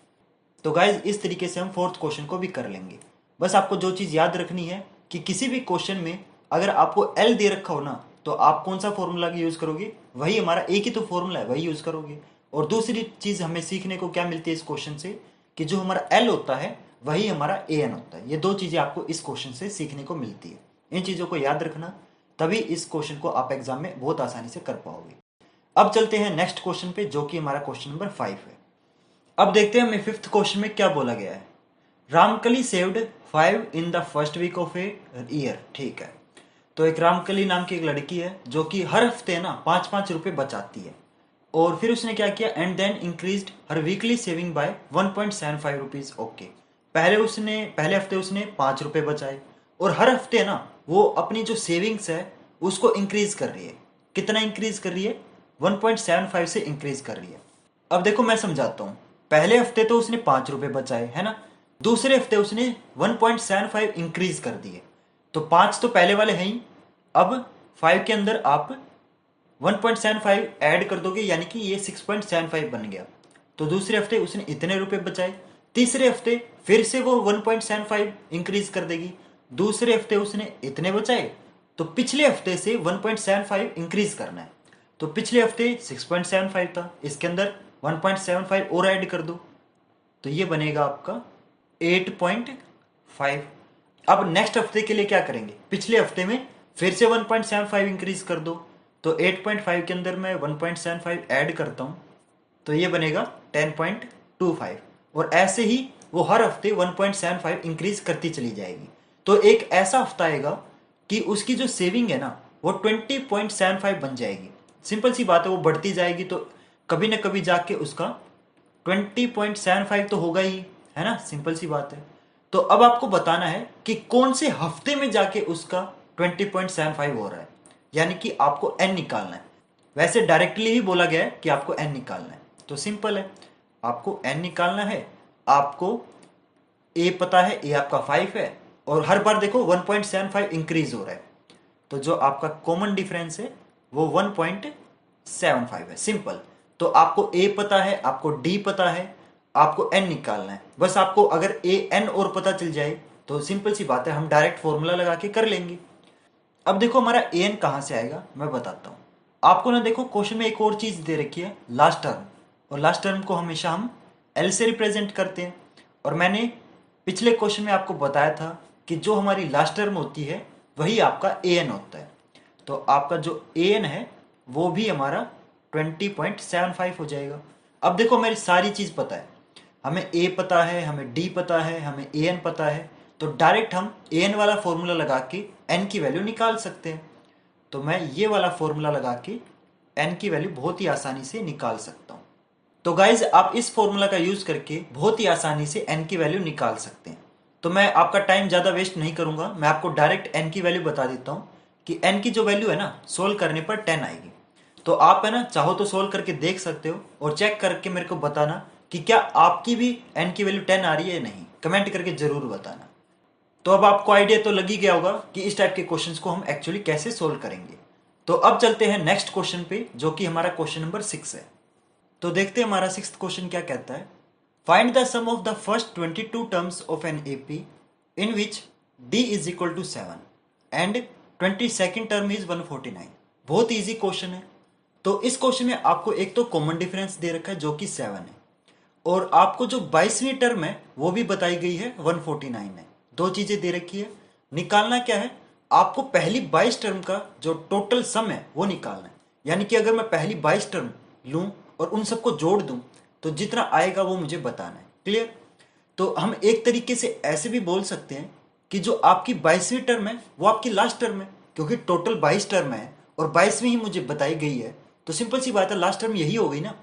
Speaker 1: तो गाइज इस तरीके से हम फोर्थ क्वेश्चन को भी कर लेंगे। बस आपको जो चीज़ याद रखनी है कि किसी भी क्वेश्चन में अगर आपको एल दे रखा हो ना, तो आप कौन सा फॉर्मूला यूज़ करोगे, वही हमारा एक ही तो फॉर्मूला है, वही यूज़ करोगे। और दूसरी चीज़ हमें सीखने को क्या मिलती है इस क्वेश्चन से, कि जो हमारा एल होता है वही हमारा ए एन होता है। ये दो चीज़ें आपको इस क्वेश्चन से सीखने को मिलती है। इन चीज़ों को याद रखना, तभी इस क्वेश्चन को आप एग्जाम में बहुत आसानी से कर पाओगे। अब चलते हैं नेक्स्ट क्वेश्चन पे, जो कि हमारा क्वेश्चन नंबर 5 है। अब देखते हैं हमें फिफ्थ क्वेश्चन में क्या बोला गया है। Ramkali saved 5 in the first week of a year. ठीक है, तो एक रामकली नाम की एक लड़की है जो कि हर हफ्ते ना 5-5 रुपए बचाती है। और फिर उसने क्या किया, and then increased her weekly saving by 1.75 rupees. Okay, पहले हफ्ते उसने 5 रुपए बचाए, और हर हफ्ते ना वो अपनी जो सेविंग्स है उसको इंक्रीज कर रही है। कितना इंक्रीज कर रही है, 1.75 से इंक्रीज कर रही है। अब देखो मैं समझाता हूँ। पहले हफ्ते तो उसने 5 रुपए बचाए है ना, दूसरे हफ्ते उसने 1.75 इंक्रीज कर दिए। तो 5 तो पहले वाले हैं ही, अब 5 के अंदर आप 1.75 ऐड कर दोगे, यानी कि ये 6.75 बन गया। तो दूसरे हफ्ते उसने इतने रुपए बचाए, तीसरे हफ्ते फिर से वो 1.75 इंक्रीज कर देगी। दूसरे हफ्ते उसने इतने बचाए, तो पिछले हफ्ते से 1.75 इंक्रीज करना है। तो पिछले हफ्ते 6.75 था, इसके अंदर 1.75 और ऐड कर दो, तो ये बनेगा आपका 8.5। अब नेक्स्ट हफ्ते के लिए क्या करेंगे, पिछले हफ्ते में फिर से 1.75 इंक्रीज कर दो, तो 8.5 के अंदर मैं 1.75 ऐड करता हूं, तो ये बनेगा 10.25। और ऐसे ही वो हर हफ्ते 1.75 इंक्रीज करती चली जाएगी। तो एक ऐसा हफ्ता आएगा कि उसकी जो सेविंग है ना वो 20.75 बन जाएगी। सिंपल सी बात है, वो बढ़ती जाएगी तो कभी ना कभी जाके उसका 20.75 तो होगा ही, है ना, सिंपल सी बात है। तो अब आपको बताना है कि कौन से हफ्ते में जाके उसका 20.75 हो रहा है, यानी कि आपको एन निकालना है। वैसे डायरेक्टली ही बोला गया है कि आपको एन निकालना है, तो सिंपल है, आपको एन निकालना है। आपको ए पता है, ए आपका 5 है, और हर बार देखो 1.75 इंक्रीज हो रहा है, तो जो आपका कॉमन डिफरेंस है वो 1.75 है। सिंपल। तो आपको ए पता है, आपको डी पता है, आपको एन निकालना है। बस आपको अगर ए एन और पता चल जाए तो सिंपल सी बात है, हम डायरेक्ट फॉर्मूला लगा के कर लेंगे। अब देखो हमारा ए एन कहां से आएगा, मैं बताता हूं आपको ना। देखो क्वेश्चन में एक और चीज दे रखी है, लास्ट टर्म, और लास्ट टर्म को हमेशा हम एल से रिप्रेजेंट करते हैं। और मैंने पिछले क्वेश्चन में आपको बताया था कि जो हमारी लास्ट टर्म होती है वही आपका ए एन होता है। तो आपका जो ए एन है वो भी हमारा 20.75 हो जाएगा। अब देखो मेरी सारी चीज पता है, हमें ए पता है, हमें डी पता है, हमें ए एन पता है, तो डायरेक्ट हम ए एन वाला फॉर्मूला लगा के एन की वैल्यू निकाल सकते हैं। तो मैं ये वाला फॉर्मूला लगा के एन की वैल्यू बहुत ही आसानी से निकाल सकता हूं। तो गाइज आप इस फॉर्मूला का यूज करके बहुत ही आसानी से एन की वैल्यू निकाल सकते हैं। तो मैं आपका टाइम ज्यादा वेस्ट नहीं करूंगा, मैं आपको डायरेक्ट एन की वैल्यू बता देता हूं कि एन की जो वैल्यू है ना, सोल्व करने पर 10 आएगी। तो आप है ना चाहो तो सोल्व करके देख सकते हो, और चेक करके मेरे को बताना कि क्या आपकी भी एन की वैल्यू 10 आ रही है या नहीं, कमेंट करके जरूर बताना। तो अब आपको आइडिया तो लग ही गया होगा कि इस टाइप के क्वेश्चंस को हम एक्चुअली कैसे सोल्व करेंगे। तो अब चलते हैं नेक्स्ट क्वेश्चन पे, जो कि हमारा क्वेश्चन नंबर 6 है। तो देखते हैं हमारा 6th क्वेश्चन क्या कहता है। Find the sum of the first 22 terms of an AP in which d is equal to 7 and 22nd term is 149। बहुत ईजी क्वेश्चन है। तो इस क्वेश्चन में आपको एक तो कॉमन डिफरेंस दे रखा है जो कि 7 है, और आपको जो 22वीं टर्म है वो भी बताई गई है 149 है। दो चीजें दे रखी है। निकालना क्या है, आपको पहली 22 टर्म का जो टोटल सम है वो निकालना है। यानी कि अगर मैं पहली 22 टर्म लूं और उन सबको जोड़ दूं तो जितना आएगा वो मुझे बताना है। क्लियर। तो हम एक तरीके से ऐसे भी बोल सकते हैं कि जो आपकी 22वीं टर्म है वो आपकी लास्ट टर्म है, क्योंकि टोटल 22 टर्म है और 22वीं ही मुझे बताई गई है, तो सिंपल सी बात है लास्ट टर्म यही हो गई ना।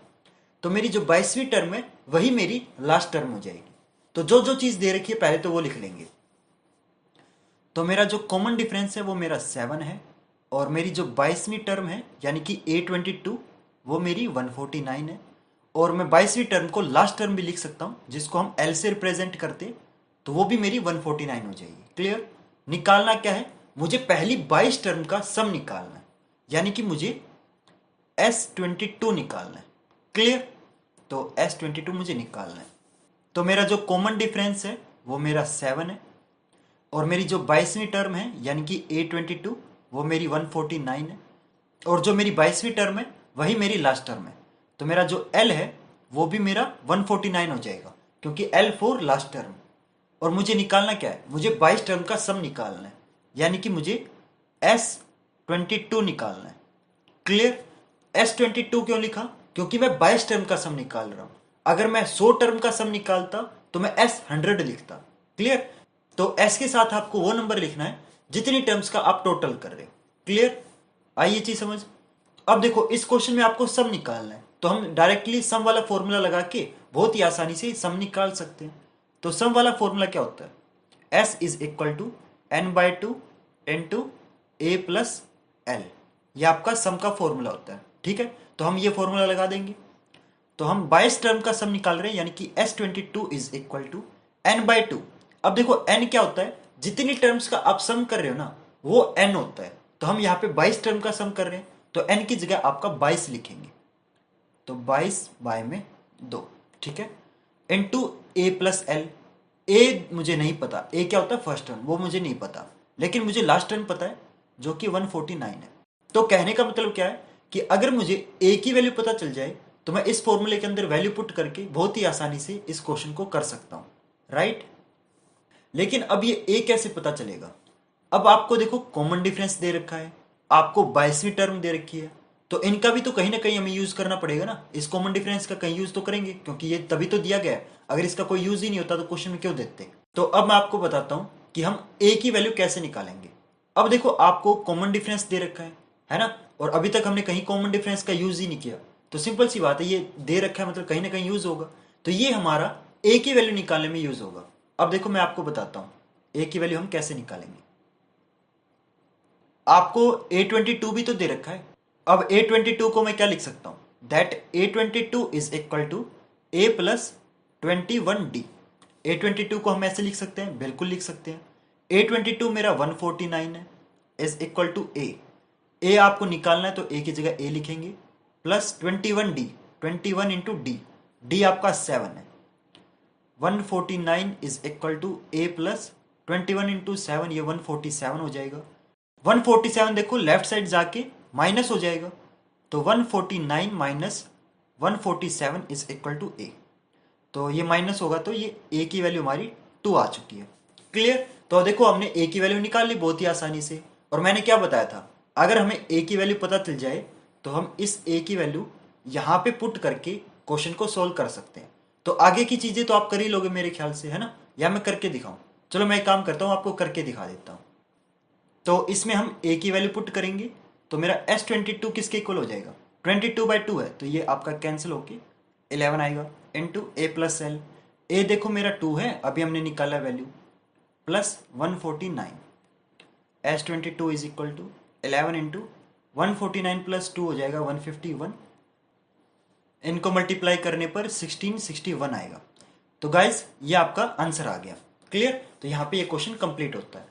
Speaker 1: तो मेरी जो 22वीं टर्म है वही मेरी लास्ट टर्म हो जाएगी। तो जो जो चीज दे रखी है पहले तो वो लिख लेंगे। तो मेरा जो कॉमन डिफरेंस है वो मेरा 7 है, और मेरी जो 22वीं टर्म है यानी कि A22 वो मेरी 149 है, और मैं 22वीं टर्म को लास्ट टर्म भी लिख सकता हूँ, जिसको हम एल से रिप्रेजेंट करते, तो वो भी मेरी 149 हो जाएगी। क्लियर? निकालना क्या है, मुझे पहली 22 टर्म का सम निकालना है, यानी कि मुझे S22 निकालना है। क्लियर? तो S22 मुझे निकालना है। तो मेरा जो कॉमन डिफरेंस है वो मेरा 7 है, और मेरी जो 22वीं टर्म है यानी कि A22 वो मेरी 149 है, और जो मेरी 22वीं टर्म है वही मेरी लास्ट टर्म है। तो मेरा जो L है वो भी मेरा 149 हो जाएगा, क्योंकि L फॉर लास्ट टर्म। और मुझे निकालना क्या है, मुझे 22 टर्म का सम निकालना है, यानी कि मुझे S22 निकालना है। क्लियर? S22 क्यों लिखा, क्योंकि मैं 22 टर्म का सम निकाल रहा हूं। अगर मैं 100 टर्म का सम निकालता तो मैं S100 लिखता। क्लियर? तो S के साथ आपको वो नंबर लिखना है जितनी टर्म्स का आप टोटल कर रहे हो। क्लियर? आई ये चीज समझ? अब देखो इस क्वेश्चन में आपको सम निकालना है, तो हम डायरेक्टली सम वाला फॉर्मूला लगा के बहुत ही आसानी से सम निकाल सकते हैं। तो सम वाला फॉर्मूला क्या होता है, S is equal to n/2 into a plus l. ये आपका सम का फॉर्मूला होता है। ठीक है, तो हम ये फॉर्मूला लगा देंगे। तो हम 22 टर्म का सम निकाल रहे हैं, यानी कि S22 is equal to n/2। अब देखो n क्या होता है, जितनी टर्म्स का आप सम कर रहे हो ना वो n होता है। तो हम यहाँ पे 22 टर्म का सम कर रहे हैं, तो n की जगह आपका 22 लिखेंगे, तो 22 बाय में 2। ठीक है, into a plus l. a मुझे नहीं पता, a क्या होता है फर्स्ट टर्म, वो मुझे नहीं पता, लेकिन मुझे लास्ट टर्म पता है जो कि 149 है। तो कहने का मतलब क्या है कि अगर मुझे a की वैल्यू पता चल जाए तो मैं इस फॉर्मूले के अंदर वैल्यू पुट करके बहुत ही आसानी से इस क्वेश्चन को कर सकता हूं। राइट? लेकिन अब ये a कैसे पता चलेगा, अब आपको देखो कॉमन डिफरेंस दे रखा है, आपको 22वीं टर्म दे रखी है, तो इनका भी तो कहीं ना कहीं हमें यूज करना पड़ेगा ना। इस कॉमन डिफरेंस का कहीं यूज तो करेंगे, क्योंकि ये तभी तो दिया गया है। अगर इसका कोई यूज ही नहीं होता तो क्वेश्चन में क्यों देते। तो अब मैं आपको बताता हूं कि हम a की वैल्यू कैसे निकालेंगे। अब देखो आपको कॉमन डिफरेंस दे रखा है ना, और अभी तक हमने कहीं कॉमन डिफरेंस का यूज ही नहीं किया। तो सिंपल सी बात है, ये दे रखा है मतलब कहीं ना कहीं यूज होगा, तो ये हमारा a की वैल्यू निकालने में यूज होगा। अब देखो मैं आपको बताता हूं a की वैल्यू हम कैसे निकालेंगे। आपको A22 भी तो दे रखा है। अब A22 को मैं क्या लिख सकता हूं, that A22 is equal to a plus 21d। A22 को हम ऐसे लिख सकते हैं, बिल्कुल लिख सकते हैं। A22 मेरा 149 है, इज इक्वल टू a आपको निकालना है तो a की जगह a लिखेंगे, प्लस 21d, 21 इंटू डी आपका 7 है। 149 is equal to a plus 21 into 7, ये 147 हो जाएगा। 147 देखो लेफ्ट साइड जाके माइनस हो जाएगा, तो 149 minus 147 is equal to a। तो ये माइनस होगा तो ये a की वैल्यू हमारी 2 आ चुकी है। क्लियर? तो देखो हमने a की वैल्यू निकाल ली बहुत ही आसानी से। और मैंने क्या बताया था, अगर हमें a की वैल्यू पता चल जाए तो हम इस a की वैल्यू यहाँ पे पुट करके क्वेश्चन को सोल्व कर सकते हैं। तो आगे की चीजें तो आप कर ही लोगे मेरे ख्याल से, है ना, या मैं करके दिखाऊं? चलो मैं एक काम करता हूँ, आपको करके दिखा देता हूँ। तो इसमें हम a की वैल्यू पुट करेंगे, तो मेरा S22 किसके इक्वल हो जाएगा, 22/2 है, तो ये आपका कैंसिल होके 11 आएगा, into a plus l. a देखो मेरा 2 है, अभी हमने निकाला value, plus 149। S22 is equal to 11 into 149 plus 2 हो जाएगा 151। इनको मल्टीप्लाई करने पर 1661 आएगा। तो गाइस ये आपका आंसर आ गया। क्लियर? तो यहाँ पे ये क्वेश्चन कंप्लीट होता है।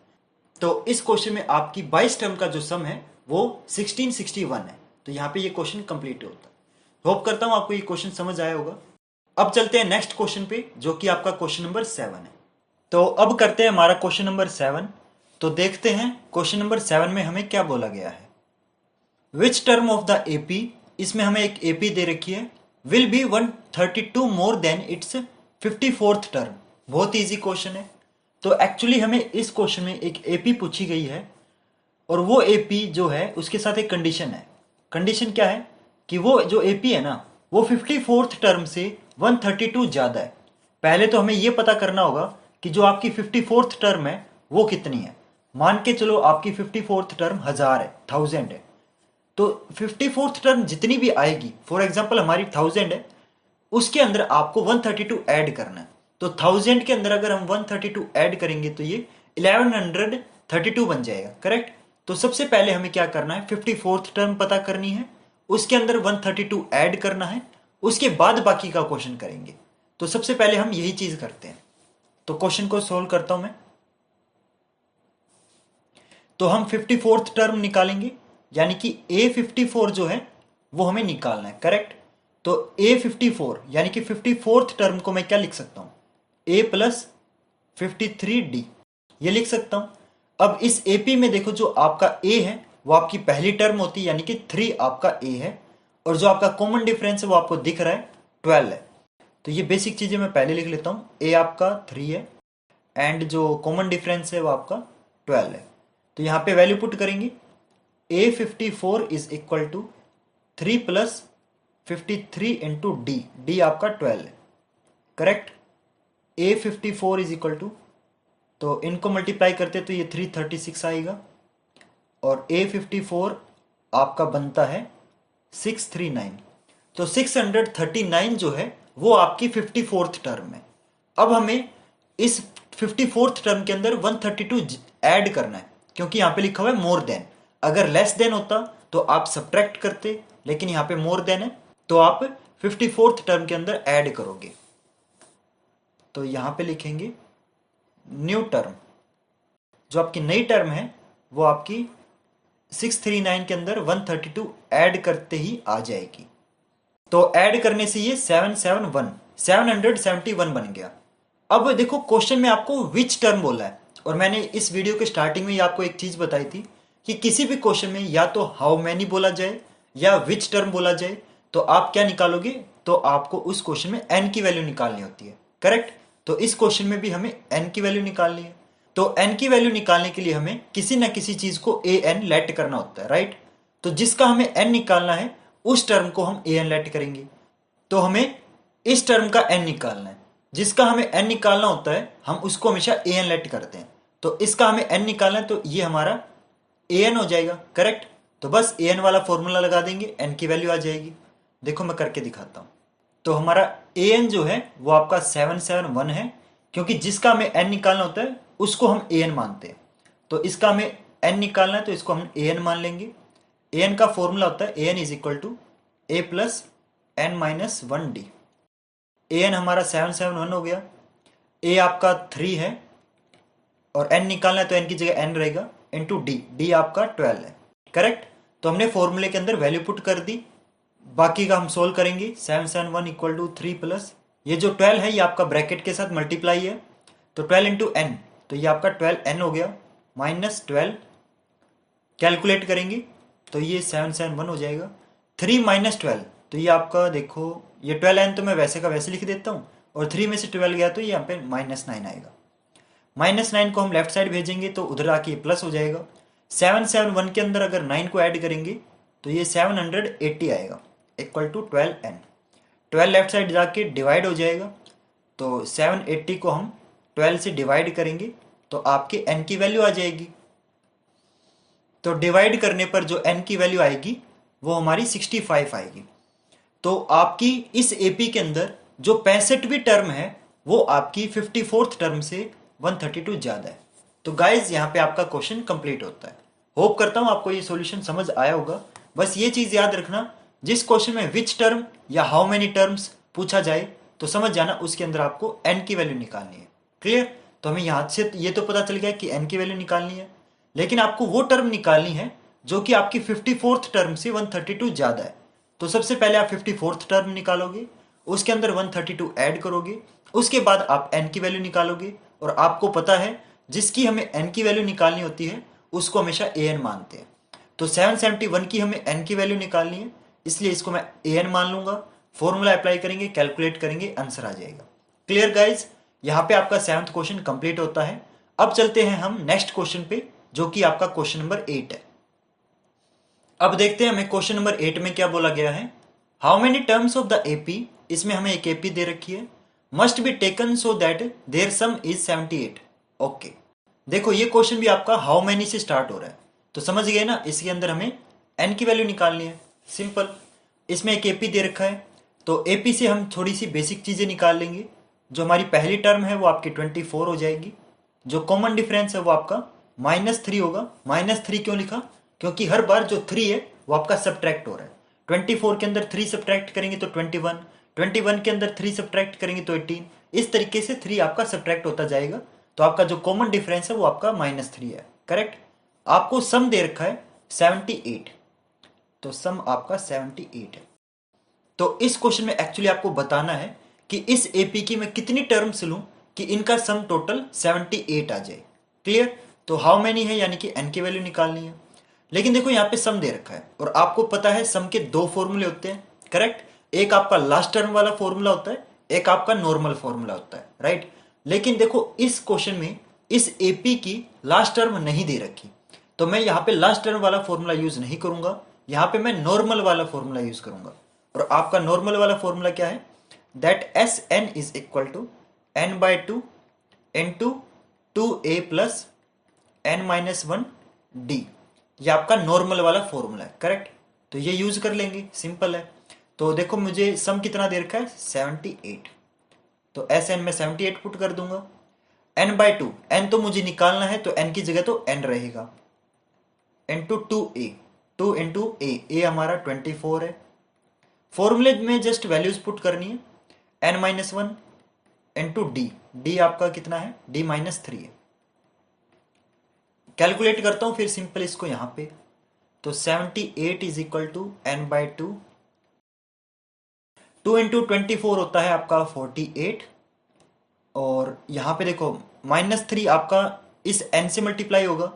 Speaker 1: तो इस क्वेश्चन में आपकी 22 टर्म का जो सम है वो 1661 है। तो यहाँ पे ये क्वेश्चन कंप्लीट होता है। होप करता हूँ आपको ये क्वेश्चन समझ आया होगा। अब चलते हैं नेक्स्ट क्वेश्चन पे, जो कि आपका क्वेश्चन नंबर 7 है। तो अब करते हैं हमारा क्वेश्चन नंबर 7। तो देखते हैं क्वेश्चन नंबर 7 में हमें क्या बोला गया है। विच टर्म ऑफ द एपी, इसमें हमें एक एपी दे रखी है, will be 132 more than it's 54th term. बहुत इजी क्वेश्चन है। तो एक्चुअली हमें इस क्वेश्चन में एक एपी पूछी गई है, और वो एपी जो है उसके साथ एक कंडीशन है। कंडीशन क्या है कि वो जो एपी है ना वो 54th टर्म से 132 ज्यादा है। पहले तो हमें ये पता करना होगा कि जो आपकी 54th टर्म है वो कितनी है। मान के चलो आपकी 54th टर्म 1000 है, 1000 है, तो 54th टर्म जितनी भी आएगी, फॉर एग्जाम्पल हमारी 1000 है, उसके अंदर आपको 132 ऐड करना है। तो 1000 के अंदर अगर हम 132 ऐड करेंगे तो ये 1132 बन जाएगा। करेक्ट? तो सबसे पहले हमें क्या करना है, 54th टर्म पता करनी है, उसके अंदर 132 ऐड करना है, उसके बाद बाकी का क्वेश्चन करेंगे। तो सबसे पहले हम यही चीज करते हैं। तो क्वेश्चन को सोल्व करता हूं मैं। तो हम 54th टर्म निकालेंगे, यानी कि A54 जो है वो हमें निकालना है, करेक्ट। तो A54 यानी कि 54th टर्म को मैं क्या लिख सकता हूं, A प्लस 53D, ये लिख सकता हूं। अब इस AP में देखो, जो आपका A है वो आपकी पहली टर्म होती है, यानी कि 3 आपका A है, और जो आपका कॉमन डिफरेंस है वो आपको दिख रहा है 12 है। तो ये बेसिक चीजें मैं पहले लिख लेता हूं। A आपका 3 है एंड जो कॉमन डिफरेंस है वो आपका 12 है। तो यहां पे वैल्यू पुट करेंगे। A54 is equal to 3 plus 53 into d, d आपका 12 है, correct. A54 is equal to, तो इनको मल्टीप्लाई करते तो ये 336 आएगा, और A54 आपका बनता है 639। तो 639 जो है वो आपकी 54th टर्म है। अब हमें इस 54th टर्म के अंदर 132 ऐड करना है, क्योंकि यहां पे लिखा हुआ है मोर देन। अगर लेस देन होता तो आप सब्ट्रैक्ट करते, लेकिन यहां पे मोर देन है तो आप 54th टर्म के अंदर ऐड करोगे। तो यहां पे लिखेंगे न्यू टर्म, जो आपकी नई टर्म है वो आपकी 639 के अंदर 132 ऐड करते ही आ जाएगी। तो ऐड करने से ये 771 बन गया। अब देखो क्वेश्चन में आपको विच टर्म बोला है, और मैंने इस वीडियो के स्टार्टिंग में ही आपको एक चीज बताई थी कि किसी भी क्वेश्चन में या तो हाउ मैनी बोला जाए या विच टर्म बोला जाए, तो आप क्या निकालोगे, तो आपको उस क्वेश्चन में एन की वैल्यू निकालनी होती है, करेक्ट। तो इस क्वेश्चन में भी हमें एन की वैल्यू निकालनी है। तो एन की वैल्यू निकालने के लिए हमें किसी ना किसी चीज को ए एन लेट करना होता है, राइट। तो जिसका हमें एन निकालना है उस टर्म को हम ए एन लेट करेंगे। तो हमें इस टर्म का एन निकालना है, जिसका हमें एन निकालना होता है हम उसको हमेशा ए एन लेट करते हैं। तो इसका हमें एन निकालना है, तो ये हमारा ए एन हो जाएगा, करेक्ट। तो बस ए एन वाला फॉर्मूला लगा देंगे, एन की वैल्यू आ जाएगी। देखो मैं करके दिखाता हूं। तो हमारा ए एन जो है वो आपका 771 है, क्योंकि जिसका हमें एन निकालना होता है उसको हम ए एन मानते हैं। तो इसका हमें एन निकालना है तो इसको हम ए एन मान लेंगे। ए एन का फॉर्मूला होता है a n is equal to a plus n minus 1 d. A n हमारा 771 हो गया, ए आपका 3 है और एन निकालना है तो एन की जगह एन रहेगा, इंटू डी, डी आपका 12 है, करेक्ट। तो हमने फॉर्मूले के अंदर वैल्यू पुट कर दी, बाकी का हम सोल्व करेंगे। 771 इक्वल टू 3 प्लस ये जो 12 है ये आपका ब्रैकेट के साथ मल्टीप्लाई है, तो 12 इंटू एन, तो ये आपका 12 एन हो गया, माइनस 12 कैलकुलेट करेंगे तो ये 771 हो जाएगा। 3 माइनस 12, तो ये आपका देखो ये 12 एन तो मैं वैसे का वैसे लिख देता हूँ, और 3 में से 12 गया तो ये यहाँ पे -9 आएगा। -9 को हम लेफ्ट साइड भेजेंगे तो उधर आके ये प्लस हो जाएगा। 771 के अंदर अगर 9 को ऐड करेंगे तो ये 780 आएगा, equal to 12n। 12 left side जाके डिवाइड हो जाएगा, तो 780 को हम 12 से डिवाइड करेंगे तो आपके n की वैल्यू आ जाएगी। तो डिवाइड करने पर जो n की वैल्यू आएगी वो हमारी 65 आएगी। तो आपकी इस एपी के अंदर जो 65वीं टर्म है वो आपकी 54th टर्म से 132 ज्यादा है। तो गाइज यहाँ पे आपका क्वेश्चन कंप्लीट होता है। होप करता हूं आपको ये सॉल्यूशन समझ आया होगा। बस ये चीज याद रखना, जिस क्वेश्चन में विच टर्म या हाउ मेनी टर्म्स पूछा जाए तो समझ जाना उसके अंदर आपको एन की वैल्यू निकालनी है। क्लियर। तो हमें यहां से ये तो पता चल गया कि एन की वैल्यू निकालनी है, लेकिन आपको वो टर्म निकालनी है जो कि आपकी 54th टर्म से 132 ज्यादा है। तो सबसे पहले आप 54th टर्म निकालोगे, उसके अंदर 132 ऐड करोगे, उसके बाद आप एन की वैल्यू निकालोगे। और आपको पता है जिसकी हमें एन की वैल्यू निकालनी होती है उसको हमेशा ए एन मानते हैं। तो 771 की हमें एन की वैल्यू निकालनी है, इसलिए इसको मैं ए एन मान लूंगा। फॉर्मूला अप्लाई करेंगे, कैलकुलेट करेंगे, आंसर आ जाएगा। Clear guys. यहाँ पे आपका 7th क्वेश्चन कंप्लीट होता है। अब चलते हैं हम नेक्स्ट क्वेश्चन पे, जो कि आपका क्वेश्चन नंबर 8 है। अब देखते हैं हमें क्वेश्चन नंबर 8 में क्या बोला गया है। How many terms of the AP, इसमें हमें एक एपी दे रखी है, must be taken so that their sum is 78। Okay, देखो ये क्वेश्चन भी आपका हाउ मेनी से स्टार्ट हो रहा है, तो समझ गए ना। इसके अंदर हमें एन की वैल्यू निकालनी है, सिंपल। इसमें एक एपी दे रखा है, तो एपी से हम थोड़ी सी बेसिक चीजें निकाल लेंगे। जो हमारी पहली टर्म है वो आपकी 24 हो जाएगी। जो कॉमन डिफरेंस है वो आपका -3 होगा। -3 क्यों लिखा, क्योंकि हर बार जो 3 है वो आपका सब्ट्रैक्ट हो रहा है। 24 के अंदर 3 सब्ट्रैक्ट करेंगे तो 21, 21 के अंदर 3 सब्ट्रैक्ट करेंगे तो 18। इस तरीके से 3 आपका सब्ट्रैक्ट होता जाएगा। तो आपका जो कॉमन डिफरेंस है वो आपका -3 है। करेक्ट। आपको सम दे रखा है 78, तो सम आपका 78 है। तो इस क्वेश्चन में एक्चुअली आपको बताना है कि इस एपी की मैं कितनी टर्म्स लूं कि इनका सम टोटल 78 आ जाए। क्लियर। तो हाउ मेनी है यानी कि एन की वैल्यू निकालनी है। लेकिन देखो यहाँ पे सम दे रखा है और आपको पता है सम के दो फॉर्मूले होते हैं। करेक्ट। एक आपका लास्ट टर्म वाला फॉर्मूला होता है, एक आपका नॉर्मल फॉर्मूला होता है। राइट। लेकिन देखो इस क्वेश्चन में इस एपी की लास्ट टर्म नहीं दे रखी, तो मैं यहाँ पे लास्ट टर्म वाला फॉर्मूला यूज नहीं करूंगा, यहाँ पे मैं नॉर्मल वाला फॉर्मूला यूज करूंगा। और आपका नॉर्मल वाला फॉर्मूला क्या है, that S n is equal to n by two into 2a plus n minus 1 d. ये आपका नॉर्मल वाला फॉर्मूला है। करेक्ट। तो ये यूज कर लेंगे, सिंपल है। तो देखो मुझे सम कितना दे रखा है 78, तो एस एन में 78 पुट कर दूंगा। एन बाय टू, एन तो मुझे निकालना है तो एन की जगह तो एन रहेगा, इंटू 2a, 2 इंटू ए हमारा 24 है। फॉर्मूले में जस्ट वैल्यूज पुट करनी है, n minus 1 into d, d आपका कितना है, डी -3 है। कैलकुलेट करता हूं फिर सिंपल इसको यहां पे, तो 78 is equal to n by two, 2 into 24 होता है आपका 48, और यहां पे देखो -3 आपका इस n से मल्टीप्लाई होगा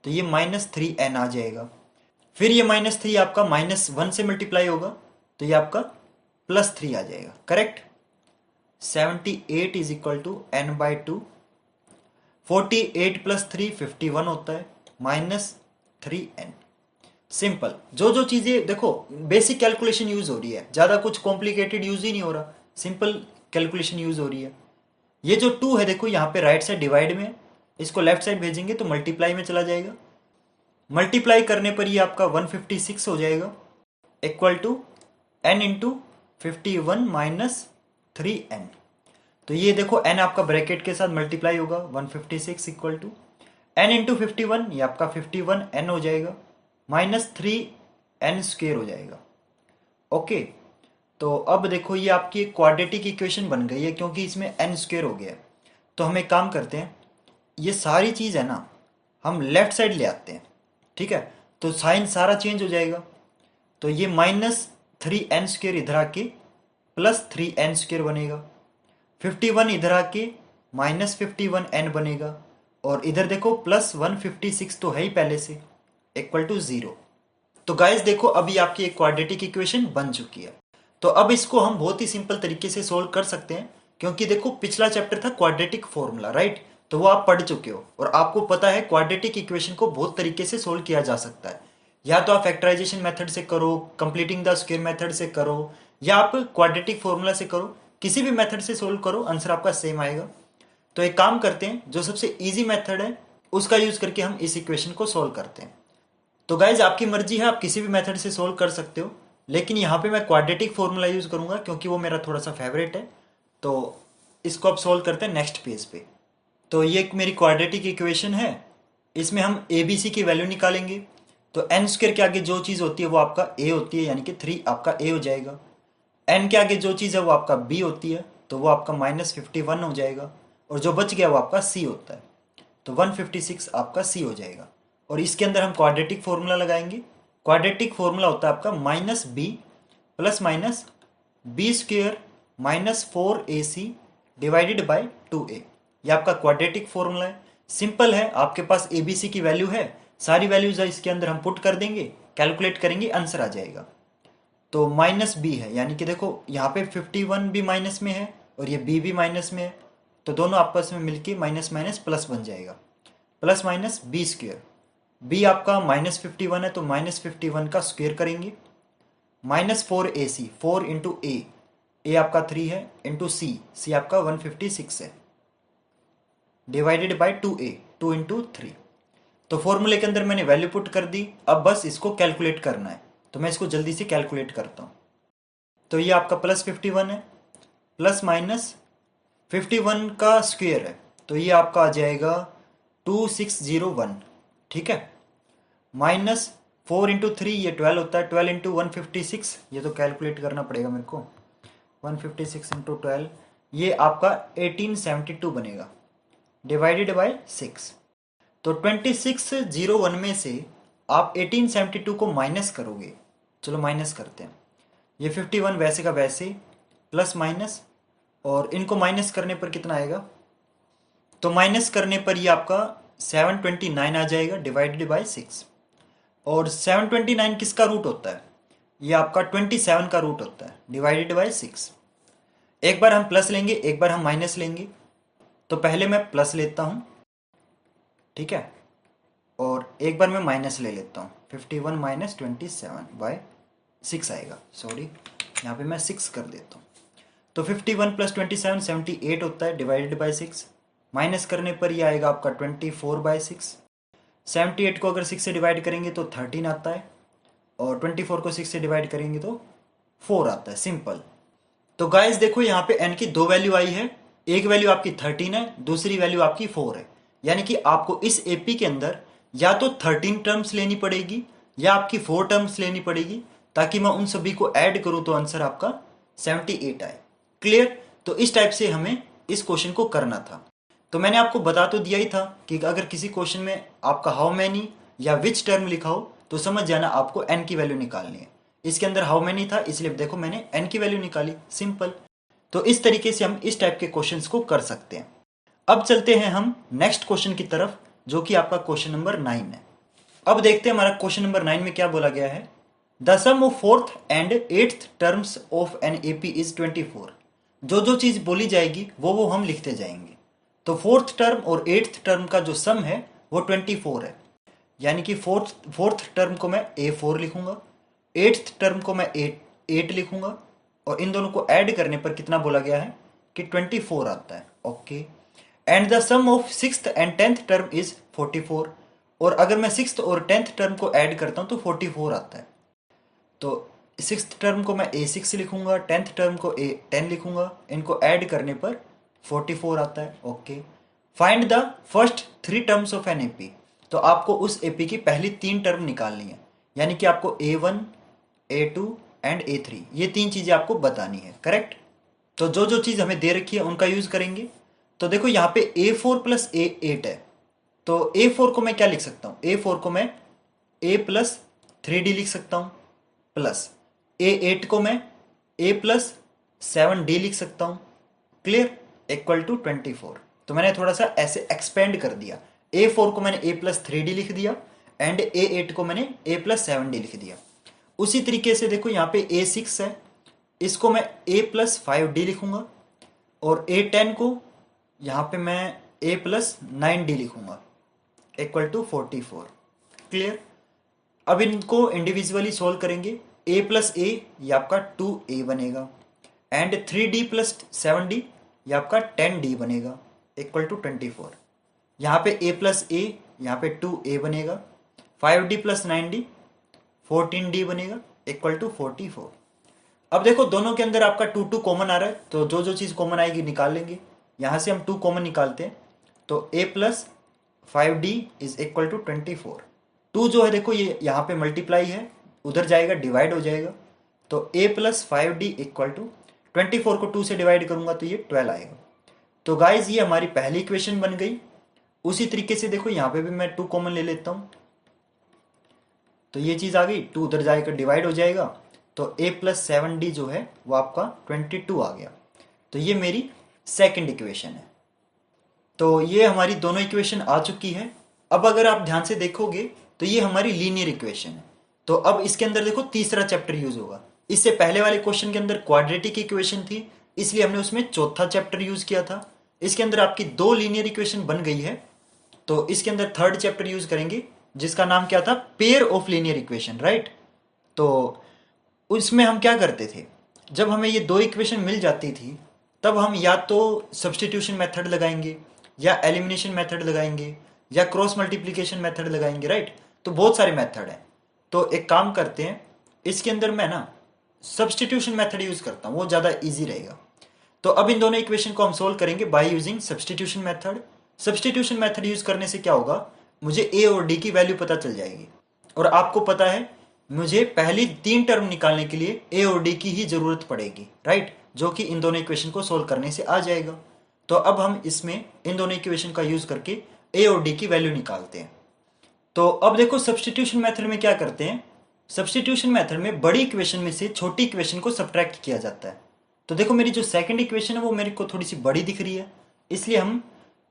Speaker 1: तो ये -3n आ जाएगा। फिर ये -3 आपका -1 से मल्टीप्लाई होगा तो ये आपका +3 आ जाएगा। Correct. 78 is equal to n by two, 48 plus 3 51 होता है, -3n। सिंपल। जो जो चीजें देखो बेसिक कैलकुलेशन यूज हो रही है, ज्यादा कुछ कॉम्प्लिकेटेड यूज ही नहीं हो रहा, सिंपल कैलकुलेशन यूज हो रही है। ये जो 2 है देखो यहाँ पे राइट साइड डिवाइड में है, इसको लेफ्ट साइड भेजेंगे तो मल्टीप्लाई में चला जाएगा। मल्टीप्लाई करने पर ये आपका 156 हो जाएगा, equal to n into 51 minus 3n। तो ये देखो n आपका ब्रैकेट के साथ मल्टीप्लाई होगा, 156 इक्वल टू n इंटू 51, ये आपका 51n हो जाएगा, -3n स्क्वेयर हो जाएगा। ओके। तो अब देखो ये आपकी एक क्वाड्रेटिक इक्वेशन बन गई है क्योंकि इसमें n स्क्वेयर हो गया है। तो हम एक काम करते हैं, ये सारी चीज़ है ना हम लेफ्ट साइड ले आते हैं। ठीक है। तो साइन सारा चेंज हो जाएगा, तो ये -3n स्क्वेयर इधर आके +3n स्क्वेयर बनेगा, 51 इधर आके -51n बनेगा, और इधर देखो +156 तो है ही पहले से, इक्वल टू 0। तो गाइस देखो अभी आपकी एक क्वाड्रेटिक इक्वेशन बन चुकी है। तो अब इसको हम बहुत ही सिंपल तरीके से सोल्व कर सकते हैं, क्योंकि देखो पिछला चैप्टर था क्वाड्रेटिक फॉर्मूला, राइट। तो वो आप पढ़ चुके हो और आपको पता है क्वाड्रेटिक इक्वेशन को बहुत तरीके से सोल्व किया जा सकता है। या तो आप फैक्टराइजेशन मेथड से करो, कंप्लीटिंग द स्क्वायर मेथड से करो, या आप क्वाड्रेटिक फॉर्मूला से करो, किसी भी मेथड से सोल्व करो, आंसर आपका सेम आएगा। तो एक काम करते हैं, जो सबसे इजी मेथड है उसका यूज करके हम इस इक्वेशन को सोल्व करते हैं। तो गाइज आपकी मर्जी है, आप किसी भी मेथड से सोल्व कर सकते हो, लेकिन यहाँ पे मैं क्वाड्रेटिक फॉर्मूला यूज करूंगा क्योंकि वो मेरा थोड़ा सा फेवरेट है। तो इसको अब सोल्व करते हैं नेक्स्ट पेज पे। तो ये एक मेरी क्वाड्रेटिक इक्वेशन है, इसमें हम ए बी सी की वैल्यू निकालेंगे। तो एन स्क्वायर के आगे जो चीज़ होती है वो आपका ए होती है, यानी कि 3 आपका ए हो जाएगा। एन के आगे जो चीज़ है वो आपका बी होती है, तो वो आपका -51 हो जाएगा, और जो बच गया वो आपका सी होता है, तो 156 आपका सी हो जाएगा। और इसके अंदर हम क्वाड्रेटिक फॉर्मूला लगाएंगे। क्वाड्रेटिक फॉर्मूला होता है आपका -b plus minus b square -4ac divided by 2a। ये आपका क्वाड्रेटिक फॉर्मूला है, सिंपल है। आपके पास ए बी सी की वैल्यू है, सारी वैल्यूज इसके अंदर हम पुट कर देंगे, कैलकुलेट करेंगे, आंसर आ जाएगा। तो -b है, यानी कि देखो यहाँ पे 51 भी माइनस में है और ये b भी माइनस में है, तो दोनों आपस में मिलके माइनस माइनस प्लस बन जाएगा, plus minus b square. b आपका -51 है तो -51 का स्क्वेयर करेंगे, -4ac, 4 इंटू ए आपका 3 है, इंटू सी आपका 156 है, डिवाइडेड बाय 2a, 2 इंटू 3। तो फॉर्मूले के अंदर मैंने वैल्यू पुट कर दी, अब बस इसको कैलकुलेट करना है। तो मैं इसको जल्दी से कैलकुलेट करता हूँ। तो ये आपका +51 है, प्लस माइनस 51 का स्क्वेयर है, तो ये आपका आ जाएगा 2601, ठीक है, माइनस 4 × 3 ये 12 होता है, 12 × 156, ये तो कैलकुलेट करना पड़ेगा मेरे को, 156 × 12 ये आपका 1872 बनेगा, डिवाइडेड बाय 6। तो 2601 में से आप 1872 को माइनस करोगे, चलो माइनस करते हैं, ये 51 वैसे का वैसे प्लस माइनस, और इनको माइनस करने पर कितना आएगा, तो माइनस करने पर ये आपका 729 आ जाएगा, डिवाइडेड बाय 6। और 729 किसका रूट होता है, ये आपका 27 का रूट होता है, डिवाइडेड बाय 6। एक बार हम प्लस लेंगे, एक बार हम माइनस लेंगे, तो पहले मैं प्लस लेता हूं, ठीक है, और एक बार मैं माइनस ले लेता हूँ, 51 माइनस 27 बाय 6 आएगा, सॉरी यहाँ पे मैं 6 कर देता हूँ। तो 51 प्लस 27 78 होता है, डिवाइडेड बाय 6। माइनस करने पर ये आएगा आपका 24/6। 78 को अगर 6 से डिवाइड करेंगे तो 13 आता है, और 24 को 6 से डिवाइड करेंगे तो 4 आता है, सिंपल। तो गाइस देखो यहाँ पे n की दो वैल्यू आई है, एक वैल्यू आपकी 13 है, दूसरी वैल्यू आपकी 4 है, यानी कि आपको इस एपी के अंदर या तो 13 टर्म्स लेनी पड़ेगी या आपकी 4 टर्म्स लेनी पड़ेगी, ताकि मैं उन सभी को ऐड करूं तो आंसर आपका 78 आए। क्लियर? तो इस टाइप से हमें इस क्वेश्चन को करना था। तो मैंने आपको बता तो दिया ही था कि अगर किसी क्वेश्चन में आपका हाउ मैनी या विच टर्म लिखा हो तो समझ जाना आपको n की वैल्यू निकालनी है। इसके अंदर हाउ मैनी था, इसलिए देखो मैंने n की वैल्यू निकाली, सिंपल। तो इस तरीके से हम इस टाइप के क्वेश्चंस को कर सकते हैं। अब चलते हैं हम नेक्स्ट क्वेश्चन की तरफ, जो कि आपका क्वेश्चन नंबर 9 है। अब देखते हैं हमारा क्वेश्चन नंबर 9 में क्या बोला गया है। The sum of 4th and 8th terms of an AP is 24। जो जो चीज बोली जाएगी वो हम लिखते जाएंगे। तो 4th टर्म और 8th टर्म का जो सम है वो 24 है, यानी कि फोर्थ टर्म को मैं A4 लिखूंगा, 8th टर्म को मैं 8 लिखूंगा, और इन दोनों को ऐड करने पर कितना बोला गया है कि 24 आता है। Okay, and the sum of 6th and 10th term is 44। और अगर मैं 6th और 10th टर्म को ऐड करता हूं तो 44 आता है। तो 6th टर्म को मैं A6 लिखूंगा, 10th टर्म को A10 लिखूंगा, इनको ऐड करने पर 44 आता है। Okay, find the first 3 terms of an AP. तो आपको उस एपी की पहली 3 टर्म निकालनी है, यानी कि आपको A1, A2 एंड A3 ये 3 चीजें आपको बतानी है, करेक्ट। तो जो जो चीज हमें दे रखी है उनका यूज करेंगे। तो देखो यहाँ पे A4 प्लस A8 है, तो A4 को मैं क्या लिख सकता हूँ, A4 को मैं A प्लस 3D लिख सकता हूँ, प्लस A8 को मैं A प्लस 7D लिख सकता हूँ, क्लियर, इक्वल टू 24। तो मैंने थोड़ा सा ऐसे एक्सपेंड कर दिया, A4 को मैंने A प्लस 3D लिख दिया एंड A8 को मैंने A प्लस 7D लिख दिया। उसी तरीके से देखो यहाँ पे A6 है, इसको मैं A प्लस 5D लिखूंगा, और A10 को यहाँ पे मैं A प्लस 9D लिखूंगा, इक्वल टू 44। क्लियर? अब इनको इंडिविजुअली सोल्व करेंगे। A प्लस A ये आपका 2A बनेगा, एंड 3D प्लस 7D ये आपका 10D बनेगा, इक्वल टू 24। यहाँ पे A प्लस A, यहाँ पे 2A बनेगा, 5D प्लस 9D 14D बनेगा, इक्वल टू 44। अब देखो दोनों के अंदर आपका 2 कॉमन आ रहा है, तो जो जो चीज कॉमन आएगी निकाल लेंगे। यहां से हम 2 कॉमन निकालते हैं, तो A plus 5D is equal to 24। 2 जो है देखो ये यहाँ पे मल्टीप्लाई है, उधर जाएगा डिवाइड हो जाएगा, तो A plus 5D equal to 24 को 2 से डिवाइड करूंगा तो ये 12 आएगा। तो गाइज ये हमारी पहली इक्वेशन बन गई। उसी तरीके से देखो यहाँ पे भी मैं 2 कॉमन ले लेता हूं, तो ये चीज आ गई, 2 उधर जाएगा डिवाइड हो जाएगा, तो A प्लस 7D जो है वो आपका 22 आ गया। तो ये मेरी सेकंड इक्वेशन है। तो ये हमारी दोनों इक्वेशन आ चुकी है। अब अगर आप ध्यान से देखोगे तो ये हमारी लीनियर इक्वेशन है। तो अब इसके अंदर देखो तीसरा चैप्टर यूज होगा। इससे पहले वाले क्वेश्चन के अंदर क्वाड्रेटिक इक्वेशन थी, इसलिए हमने उसमें चौथा चैप्टर यूज किया था। इसके अंदर आपकी 2 लीनियर इक्वेशन बन गई है, तो इसके अंदर थर्ड चैप्टर यूज करेंगे, जिसका नाम क्या था, pair of linear equation, right. तो उसमें हम क्या करते थे, जब हमें ये 2 इक्वेशन मिल जाती थी तब हम या तो सब्सटीट्यूशन मेथड लगाएंगे, या एलिमिनेशन मेथड लगाएंगे, या क्रॉस मल्टीप्लीकेशन मेथड लगाएंगे, राइट। तो बहुत सारे मेथड हैं। तो एक काम करते हैं, इसके अंदर मैं ना सब्सटीट्यूशन मेथड यूज करता हूँ, वो ज़्यादा इजी रहेगा। तो अब इन दोनों इक्वेशन को हम सोल्व करेंगे by using substitution method. Substitution method use करने से क्या होगा, मुझे A और D की वैल्यू पता चल जाएगी। और आपको पता है मुझे पहली 3 टर्म निकालने के लिए ए और डी की ही जरूरत पड़ेगी, राइट, जो कि इन दोनों इक्वेशन को सोल्व करने से आ जाएगा। तो अब हम इसमें इन दोनों इक्वेशन का यूज करके ए और डी की वैल्यू निकालते हैं। तो अब देखो सब्स्टिट्यूशन मेथड में क्या करते हैं, सब्स्टिट्यूशन मेथड में बड़ी इक्वेशन में से छोटी इक्वेशन को सब्ट्रैक्ट किया जाता है। तो देखो मेरी जो सेकंड इक्वेशन है वो मेरे को थोड़ी सी बड़ी दिख रही है, इसलिए हम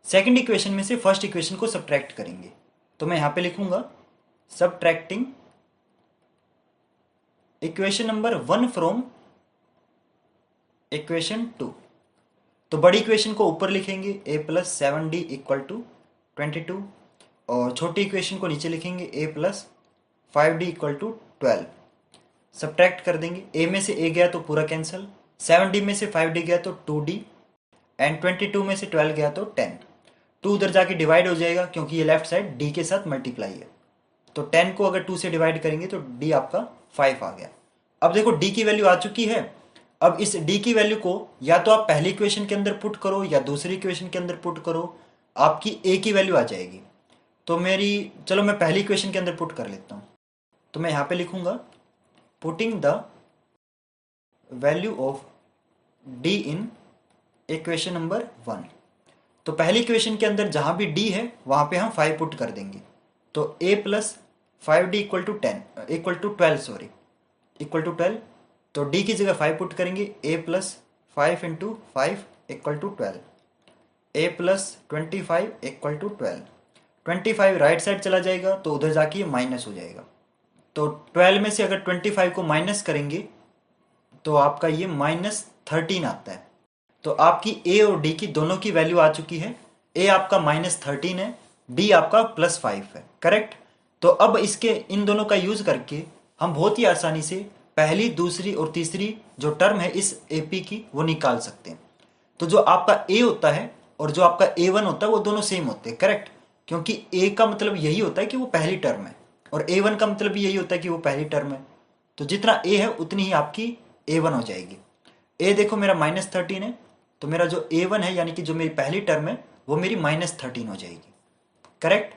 Speaker 1: सेकंड इक्वेशन में से फर्स्ट इक्वेशन को सब्ट्रैक्ट करेंगे। तो मैं यहां पे लिखूंगा subtracting equation number 1 from equation 2। तो बड़ी इक्वेशन को ऊपर लिखेंगे a plus 7d equal to 22, और छोटी इक्वेशन को नीचे लिखेंगे a plus 5d equal to 12। Subtract कर देंगे, a में से a गया तो पूरा कैंसिल, 7d में से 5d गया तो 2d, एंड 22 में से 12 गया तो 10। 2 उधर जाके डिवाइड हो जाएगा क्योंकि ये लेफ्ट साइड d के साथ मल्टीप्लाई है। तो 10 को अगर 2 से डिवाइड करेंगे तो d आपका 5 आ गया। अब देखो d की वैल्यू आ चुकी है। अब इस d की वैल्यू को या तो आप पहली इक्वेशन के अंदर पुट करो या दूसरी इक्वेशन के अंदर पुट करो, आपकी a की वैल्यू आ जाएगी। तो चलो मैं पहली इक्वेशन के अंदर पुट कर लेता हूँ। तो मैं यहाँ पे लिखूंगा putting the value of d in equation number 1। तो पहली इक्वेशन के अंदर जहां भी d है वहां पे हम 5 पुट कर देंगे। तो a plus 5d equal to 12, sorry, equal to 12। तो d की जगह 5 पुट करेंगे, a plus 5 into 5 equal to 12, a plus 25 equal to 12। 25 right side चला जाएगा तो उधर जाके ये माइनस हो जाएगा। तो 12 में से अगर 25 को माइनस करेंगे तो आपका ये -13 आता है। तो आपकी a और d की दोनों की वैल्यू आ चुकी है। a आपका -13 है, d आपका +5 है, करेक्ट। तो अब इसके इन दोनों का यूज करके हम बहुत ही आसानी से पहली, दूसरी और तीसरी जो टर्म है इस AP की वो निकाल सकते हैं। तो जो आपका a होता है और जो आपका A1 होता है वो दोनों सेम होते हैं, करेक्ट, क्योंकि a का मतलब यही होता है कि वो पहली टर्म है और A1 का मतलब भी यही होता है कि वो पहली टर्म है। तो जितना a है उतनी ही आपकी A1 हो जाएगी। a देखो मेरा -13 है, तो मेरा जो A1 है यानी कि जो मेरी पहली टर्म है वो मेरी -13 हो जाएगी, करेक्ट।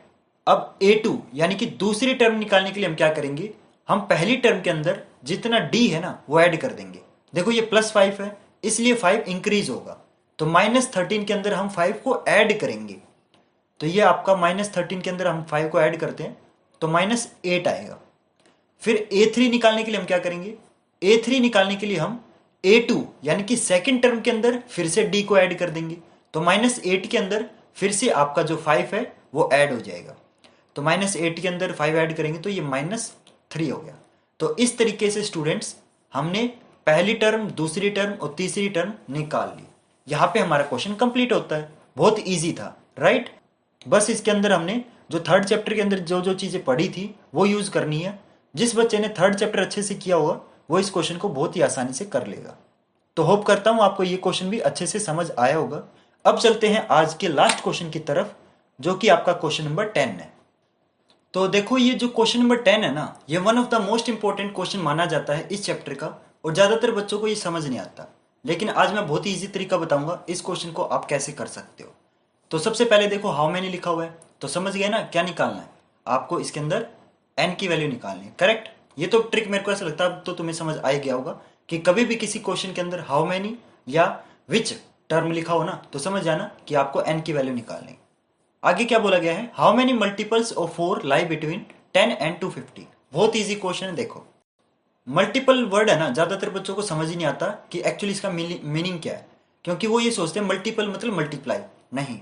Speaker 1: अब A2 यानी कि दूसरी टर्म निकालने के लिए हम क्या करेंगे, हम पहली टर्म के अंदर जितना d है ना वो ऐड कर देंगे। देखो ये +5 है इसलिए 5 इंक्रीज होगा, तो -13 के अंदर हम 5 को ऐड करेंगे। तो ये आपका -13 के अंदर हम 5 को ऐड करते हैं तो -8 आएगा। फिर A3 निकालने के लिए हम क्या करेंगे, A3 निकालने के लिए हम A2 यानी कि सेकंड टर्म के अंदर फिर से d को ऐड कर देंगे। तो -8 के अंदर फिर से आपका जो 5 है वो ऐड हो जाएगा। तो -8 के अंदर 5 ऐड करेंगे तो ये -3 हो गया। तो इस तरीके से स्टूडेंट्स हमने पहली टर्म, दूसरी टर्म और तीसरी टर्म निकाल ली। यहाँ पे हमारा क्वेश्चन कंप्लीट होता है। बहुत इजी था, राइट। बस इसके अंदर हमने जो थर्ड चैप्टर के अंदर जो जो चीजें पढ़ी थी वो यूज करनी है। जिस बच्चे ने थर्ड चैप्टर अच्छे से किया होगा वो इस क्वेश्चन को बहुत ही आसानी से कर लेगा। तो होप करता हूं आपको ये क्वेश्चन भी अच्छे से समझ आया होगा। अब चलते हैं आज के लास्ट क्वेश्चन की तरफ, जो कि आपका क्वेश्चन नंबर 10 है। तो देखो ये जो क्वेश्चन नंबर 10 है ना, ये one of the most important question माना जाता है इस चैप्टर का, और ज्यादातर बच्चों को ये समझ नहीं आता। लेकिन आज मैं बहुत ही ईजी तरीका बताऊंगा इस क्वेश्चन को आप कैसे कर सकते हो। तो सबसे पहले देखो हाउ मैनी लिखा हुआ है, तो समझ गए ना क्या निकालना है आपको। इसके अंदर n की वैल्यू निकालनी है, करेक्ट। ये तो ट्रिक मेरे को ऐसा लगता है तो तुम्हें समझ आ गया होगा कि कभी भी किसी क्वेश्चन के अंदर हाउ मैनी या विच टर्म लिखा हो ना तो समझ जाना कि आपको n की वैल्यू निकालनी है। आगे क्या बोला गया है, how many multiples of 4 lie between 10 and 250। बहुत ईजी क्वेश्चन है। देखो मल्टीपल वर्ड है ना, ज्यादातर बच्चों को समझ ही नहीं आता कि एक्चुअली इसका मीनिंग क्या है, क्योंकि वो ये सोचते हैं मल्टीपल मतलब मल्टीप्लाई। नहीं,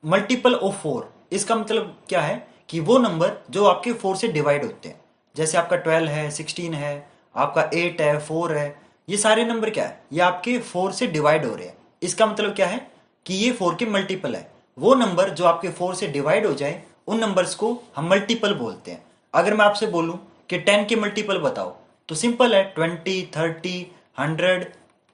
Speaker 1: मल्टीपल ऑफ 4 इसका मतलब क्या है कि वो नंबर जो आपके 4 से डिवाइड होते हैं। जैसे आपका 12 है, 16 है, आपका 8 है, 4 है, ये सारे नंबर क्या है, ये आपके 4 से डिवाइड हो रहे हैं। इसका मतलब क्या है कि ये 4 के मल्टीपल है। वो नंबर जो आपके 4 से डिवाइड हो जाए उन नंबर्स को हम मल्टीपल बोलते हैं। अगर मैं आपसे बोलूं कि 10 के मल्टीपल बताओ तो सिंपल है, 20, 30, 100,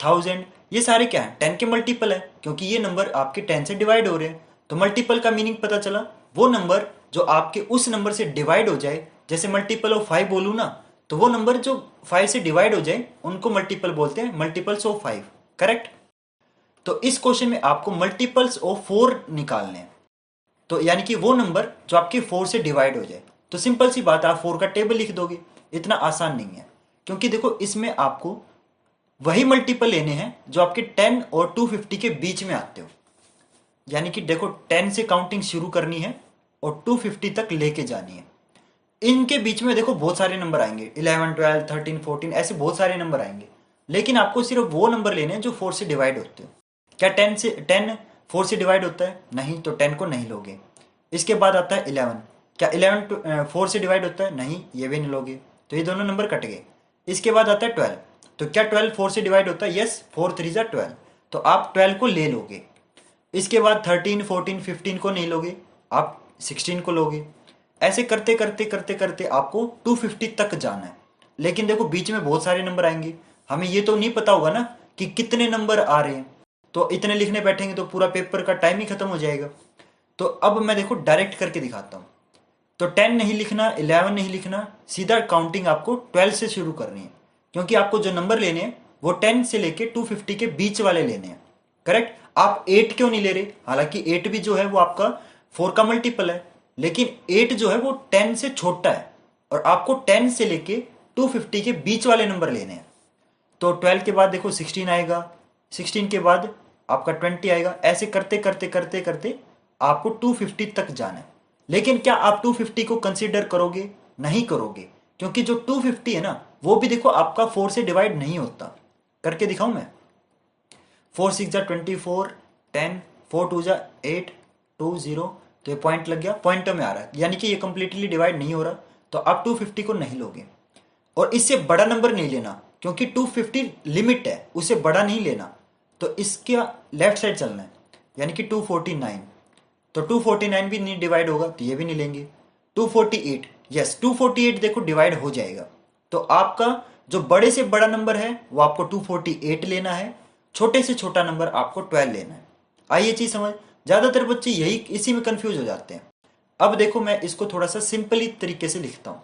Speaker 1: 1000, ये सारे क्या है 10 के मल्टीपल है, क्योंकि ये नंबर आपके 10 से डिवाइड हो रहे हैं। तो मल्टीपल का मीनिंग पता चला, वो नंबर जो आपके उस नंबर से डिवाइड हो जाए। जैसे मल्टीपल ऑफ 5 बोलूं ना, तो वो नंबर जो 5 से डिवाइड हो जाए उनको मल्टीपल बोलते हैं, मल्टीपल्स ऑफ 5, करेक्ट। तो इस क्वेश्चन में आपको मल्टीपल्स ऑफ 4 निकालने हैं। तो यानी कि वो नंबर जो आपके 4 से डिवाइड हो जाए। तो सिंपल सी बात है, आप 4 का टेबल लिख दोगे। इतना आसान नहीं है, क्योंकि देखो इसमें आपको वही मल्टीपल लेने हैं जो आपके 10 और 250 के बीच में आते हो। यानी कि देखो 10 से काउंटिंग शुरू करनी है और 250 तक लेके जानी है। इनके बीच में देखो बहुत सारे नंबर आएंगे, 11, 12, 13, 14, ऐसे बहुत सारे नंबर आएंगे, लेकिन आपको सिर्फ वो नंबर लेने हैं जो 4 से डिवाइड होते हो। क्या 10 4 से डिवाइड होता है? नहीं, तो 10 को नहीं लोगे। इसके बाद आता है 11। क्या 11 4 से डिवाइड होता है? नहीं, ये भी नहीं लोगे, तो ये दोनों नंबर कट गए। इसके बाद आता है 12। तो क्या 12 4 से डिवाइड होता है? यस, 4 3 जा 12, तो आप 12 को ले लोगे। इसके बाद 13, 14, 15 को नहीं लोगे, आप 16 को लोगे। ऐसे करते करते करते करते आपको 250 तक जाना है। लेकिन देखो बीच में बहुत सारे नंबर आएंगे, हमें ये तो नहीं पता होगा ना कि कितने नंबर आ रहे हैं, तो इतने लिखने बैठेंगे तो पूरा पेपर का टाइम ही खत्म हो जाएगा। तो अब मैं देखो डायरेक्ट करके दिखाता हूँ। तो 10 नहीं लिखना, 11 नहीं लिखना, सीधा काउंटिंग आपको 12 से शुरू करनी है, क्योंकि आपको जो नंबर लेने हैं वो 10 से लेके 250 के बीच वाले लेने हैं। करेक्ट। आप 8 क्यों नहीं ले रहे? हालांकि 8 भी जो है वो आपका 4 का मल्टीपल है, लेकिन 8 जो है वो 10 से छोटा है, और आपको 10 से लेके 250 के बीच वाले नंबर लेने हैं। तो 12 के बाद देखो 16 आएगा, 16 के बाद आपका 20 आएगा। ऐसे करते करते करते करते आपको 250 तक जाना है। लेकिन क्या आप 250 को कंसीडर करोगे? नहीं करोगे, क्योंकि जो 250 है ना वो भी देखो आपका 4 से डिवाइड नहीं होता। करके दिखाऊं मैं? 4 6 जा 24, 10, 4 2 जा 8, 2 0, तो ये पॉइंट लग गया, पॉइंट में आ रहा है, यानी कि ये कंप्लीटली डिवाइड नहीं हो रहा, तो आप 250 को नहीं लोगे। और इससे बड़ा नंबर नहीं लेना, क्योंकि 250 लिमिट है, उससे बड़ा नहीं लेना। तो इसके लेफ्ट साइड चलना है, यानी कि 249। तो 249 भी नहीं डिवाइड होगा, तो ये भी नहीं लेंगे। 248, यस 248 देखो डिवाइड हो जाएगा। तो आपका जो बड़े से बड़ा नंबर है वो आपको 248 लेना है, छोटे से छोटा नंबर आपको 12 लेना है। आइए चीज समझ। ज्यादातर बच्चे यही इसी में कंफ्यूज हो जाते हैं। अब देखो मैं इसको थोड़ा सा सिंपली तरीके से लिखता हूं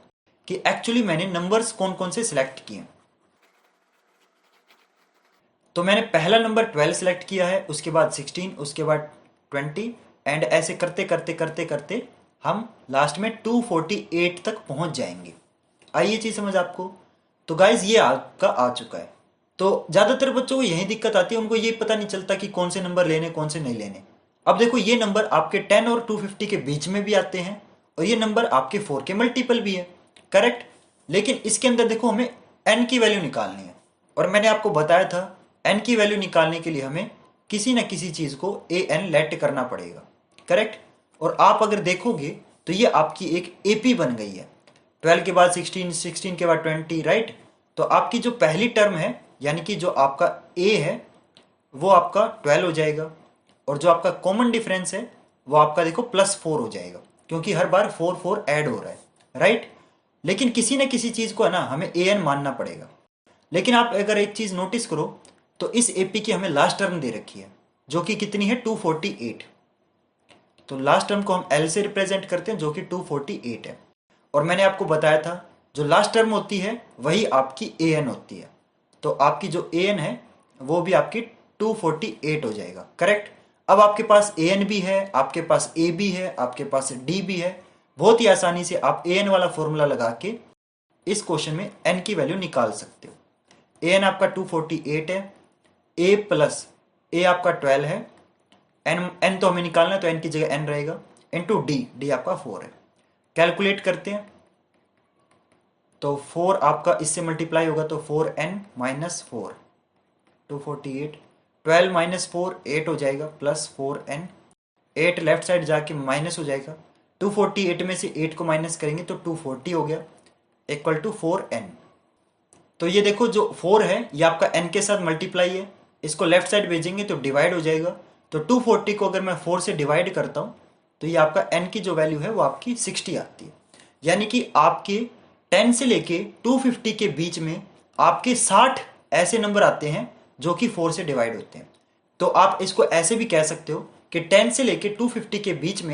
Speaker 1: कि एक्चुअली मैंने नंबर्स कौन कौन से सिलेक्ट किए। तो मैंने पहला नंबर 12 सिलेक्ट किया है, उसके बाद 16, उसके बाद 20, एंड ऐसे करते करते करते करते हम लास्ट में 248 तक पहुंच जाएंगे। आइए चीज समझ आपको। तो गाइज ये आपका आ चुका है। तो ज्यादातर बच्चों को यही दिक्कत आती है, उनको ये पता नहीं चलता कि कौन से नंबर लेने कौन से नहीं लेने। अब देखो ये नंबर आपके 10 और 250 के बीच में भी आते हैं, और ये नंबर आपके 4 के मल्टीपल भी है। करेक्ट। लेकिन इसके अंदर देखो हमें n की वैल्यू निकालनी है, और मैंने आपको बताया था n की वैल्यू निकालने के लिए हमें किसी न किसी चीज को an लेट करना पड़ेगा। करेक्ट। और आप अगर देखोगे तो ये आपकी एक एपी बन गई है। 12 के बाद 16, 16 के बाद 20, राइट। तो आपकी जो पहली टर्म है, यानी कि जो आपका a है वो आपका 12 हो जाएगा, और जो आपका कॉमन डिफरेंस है वो आपका देखो +4 हो जाएगा, क्योंकि हर बार 4 4 ऐड हो रहा है, राइट। लेकिन किसी न किसी चीज को है ना हमें an मानना पड़ेगा। लेकिन आप अगर एक चीज नोटिस करो तो इस एपी की हमें लास्ट टर्म दे रखी है, जो कि कितनी है? 248। तो लास्ट टर्म को हम L से रिप्रेजेंट करते हैं, जो कि 248 है। और मैंने आपको बताया था जो लास्ट टर्म होती है वही आपकी an होती है। तो आपकी जो an है वो भी आपकी 248 हो जाएगा। करेक्ट। अब आपके पास an भी है, आपके पास a भी है, आपके पास d भी है। बहुत ही आसानी से आप an वाला फॉर्मूला लगा के इस क्वेश्चन में n की वैल्यू निकाल सकते हो। an आपका 248 है, a प्लस a आपका 12 है, n तो हमें निकालना है तो n की जगह n रहेगा, इंटू d आपका 4 है। कैलकुलेट करते हैं तो 4 आपका इससे मल्टीप्लाई होगा, तो 4n माइनस 4, 248, 12 माइनस 4 8 हो जाएगा, प्लस 4n, 8 लेफ्ट साइड जाके माइनस हो जाएगा। 248 में से 8 को माइनस करेंगे तो 240 हो गया, इक्वल टू 4n। तो ये देखो जो 4 है ये आपका n के साथ मल्टीप्लाई है, इसको लेफ्ट साइड भेजेंगे तो डिवाइड हो जाएगा। तो 240 को अगर मैं 4 से डिवाइड करता हूं तो ये आपका n की जो वैल्यू है वो आपकी 60 आती है। यानी कि आपके 10 से लेके 250 के बीच में आपके 60 ऐसे नंबर आते हैं जो कि 4 से डिवाइड होते हैं। तो आप इसको ऐसे भी कह सकते हो कि 10 से लेके 250 के बीच में